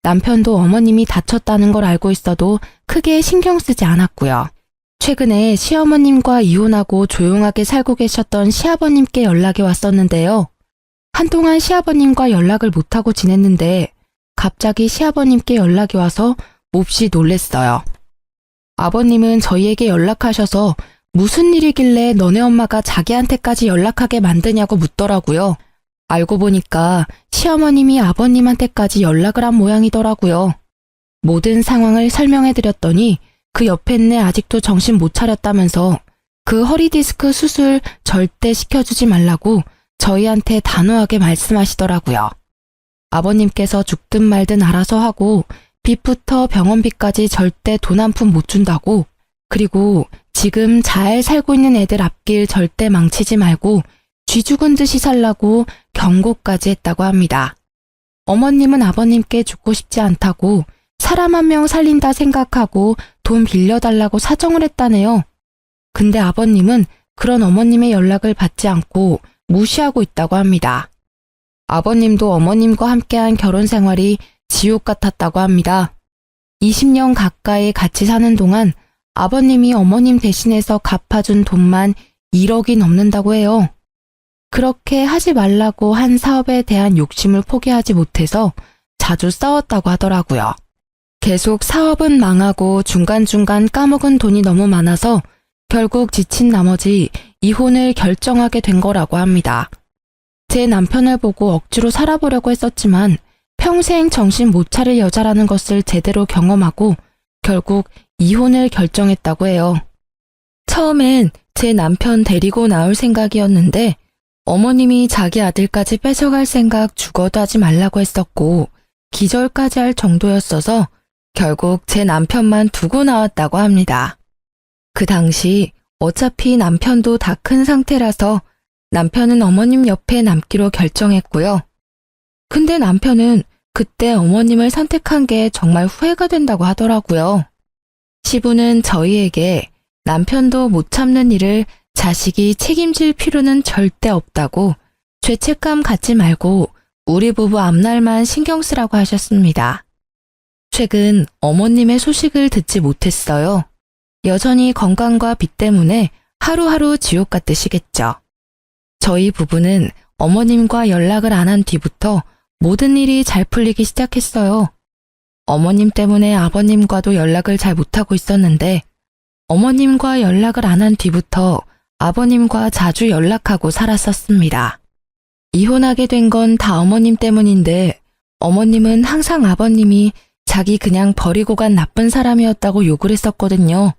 남편도 어머님이 다쳤다는 걸 알고 있어도 크게 신경 쓰지 않았고요. 최근에 시어머님과 이혼하고 조용하게 살고 계셨던 시아버님께 연락이 왔었는데요. 한동안 시아버님과 연락을 못하고 지냈는데 갑자기 시아버님께 연락이 와서 몹시 놀랬어요. 아버님은 저희에게 연락하셔서 무슨 일이길래 너네 엄마가 자기한테까지 연락하게 만드냐고 묻더라고요. 알고 보니까 시어머님이 아버님한테까지 연락을 한 모양이더라고요. 모든 상황을 설명해드렸더니 그 옆에 아직도 정신 못 차렸다면서 그 허리디스크 수술 절대 시켜주지 말라고 저희한테 단호하게 말씀하시더라고요. 아버님께서 죽든 말든 알아서 하고 빚부터 병원비까지 절대 돈 한 푼 못 준다고, 그리고 지금 잘 살고 있는 애들 앞길 절대 망치지 말고 쥐 죽은 듯이 살라고 경고까지 했다고 합니다. 어머님은 아버님께 죽고 싶지 않다고 사람 한 명 살린다 생각하고 돈 빌려달라고 사정을 했다네요. 근데 아버님은 그런 어머님의 연락을 받지 않고 무시하고 있다고 합니다. 아버님도 어머님과 함께한 결혼 생활이 지옥 같았다고 합니다. 20년 가까이 같이 사는 동안 아버님이 어머님 대신해서 갚아준 돈만 1억이 넘는다고 해요. 그렇게 하지 말라고 한 사업에 대한 욕심을 포기하지 못해서 자주 싸웠다고 하더라고요. 계속 사업은 망하고 중간중간 까먹은 돈이 너무 많아서 결국 지친 나머지 이혼을 결정하게 된 거라고 합니다. 제 남편을 보고 억지로 살아보려고 했었지만 평생 정신 못 차릴 여자라는 것을 제대로 경험하고 결국 이혼을 결정했다고 해요. 처음엔 제 남편 데리고 나올 생각이었는데 어머님이 자기 아들까지 뺏어갈 생각 죽어도 하지 말라고 했었고 기절까지 할 정도였어서 결국 제 남편만 두고 나왔다고 합니다. 그 당시 어차피 남편도 다 큰 상태라서 남편은 어머님 옆에 남기로 결정했고요. 근데 남편은 그때 어머님을 선택한 게 정말 후회가 된다고 하더라고요. 시부는 저희에게 남편도 못 참는 일을 자식이 책임질 필요는 절대 없다고 죄책감 갖지 말고 우리 부부 앞날만 신경 쓰라고 하셨습니다. 최근 어머님의 소식을 듣지 못했어요. 여전히 건강과 빚 때문에 하루하루 지옥 같으시겠죠. 저희 부부는 어머님과 연락을 안 한 뒤부터 모든 일이 잘 풀리기 시작했어요. 어머님 때문에 아버님과도 연락을 잘 못하고 있었는데 어머님과 연락을 안 한 뒤부터 아버님과 자주 연락하고 살았었습니다. 이혼하게 된 건 다 어머님 때문인데 어머님은 항상 아버님이 자기 그냥 버리고 간 나쁜 사람이었다고 욕을 했었거든요.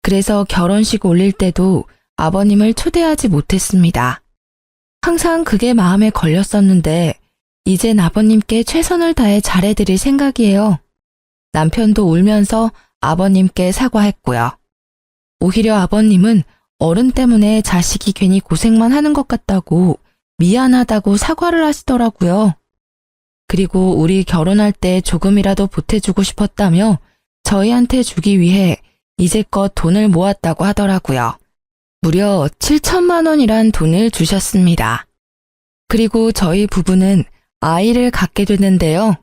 그래서 결혼식 올릴 때도 아버님을 초대하지 못했습니다. 항상 그게 마음에 걸렸었는데 이젠 아버님께 최선을 다해 잘해드릴 생각이에요. 남편도 울면서 아버님께 사과했고요. 오히려 아버님은 어른 때문에 자식이 괜히 고생만 하는 것 같다고 미안하다고 사과를 하시더라고요. 그리고 우리 결혼할 때 조금이라도 보태주고 싶었다며 저희한테 주기 위해 이제껏 돈을 모았다고 하더라고요. 무려 7천만 원이란 돈을 주셨습니다. 그리고 저희 부부는 아이를 갖게 됐는데요.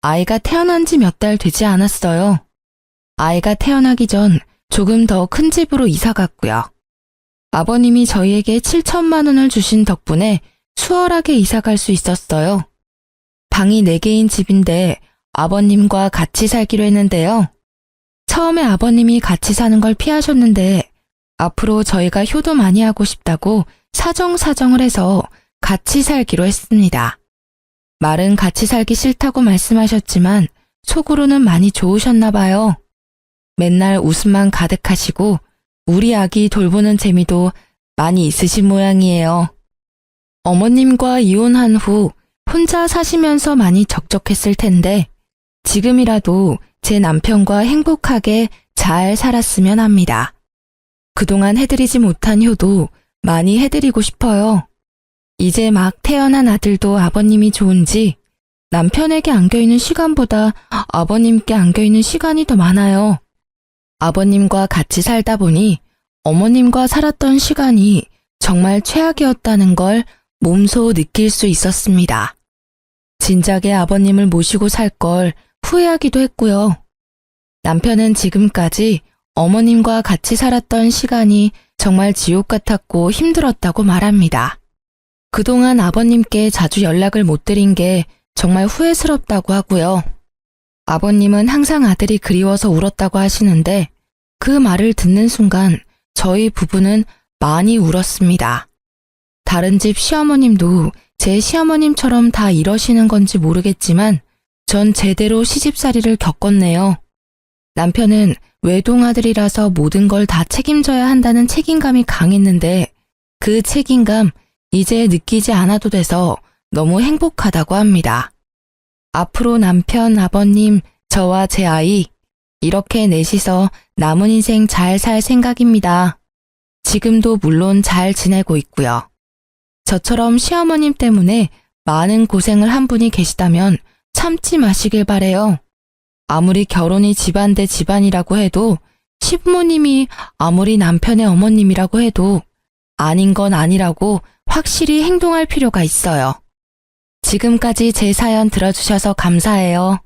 아이가 태어난 지 몇 달 되지 않았어요. 아이가 태어나기 전 조금 더 큰 집으로 이사 갔고요. 아버님이 저희에게 7천만 원을 주신 덕분에 수월하게 이사 갈 수 있었어요. 방이 4개인 집인데 아버님과 같이 살기로 했는데요. 처음에 아버님이 같이 사는 걸 피하셨는데 앞으로 저희가 효도 많이 하고 싶다고 사정을 해서 같이 살기로 했습니다. 말은 같이 살기 싫다고 말씀하셨지만 속으로는 많이 좋으셨나 봐요. 맨날 웃음만 가득하시고 우리 아기 돌보는 재미도 많이 있으신 모양이에요. 어머님과 이혼한 후 혼자 사시면서 많이 적적했을 텐데 지금이라도 제 남편과 행복하게 잘 살았으면 합니다. 그동안 해드리지 못한 효도 많이 해드리고 싶어요. 이제 막 태어난 아들도 아버님이 좋은지 남편에게 안겨있는 시간보다 아버님께 안겨있는 시간이 더 많아요. 아버님과 같이 살다 보니 어머님과 살았던 시간이 정말 최악이었다는 걸 몸소 느낄 수 있었습니다. 진작에 아버님을 모시고 살 걸 후회하기도 했고요. 남편은 지금까지 어머님과 같이 살았던 시간이 정말 지옥 같았고 힘들었다고 말합니다. 그동안 아버님께 자주 연락을 못 드린 게 정말 후회스럽다고 하고요. 아버님은 항상 아들이 그리워서 울었다고 하시는데 그 말을 듣는 순간 저희 부부는 많이 울었습니다. 다른 집 시어머님도 제 시어머님처럼 다 이러시는 건지 모르겠지만 전 제대로 시집살이를 겪었네요. 남편은 외동아들이라서 모든 걸 다 책임져야 한다는 책임감이 강했는데 그 책임감 이제 느끼지 않아도 돼서 너무 행복하다고 합니다. 앞으로 남편, 아버님, 저와 제 아이 이렇게 넷이서 남은 인생 잘 살 생각입니다. 지금도 물론 잘 지내고 있고요. 저처럼 시어머님 때문에 많은 고생을 한 분이 계시다면 참지 마시길 바래요. 아무리 결혼이 집안 대 집안이라고 해도 시부모님이 아무리 남편의 어머님이라고 해도 아닌 건 아니라고 확실히 행동할 필요가 있어요. 지금까지 제 사연 들어주셔서 감사해요.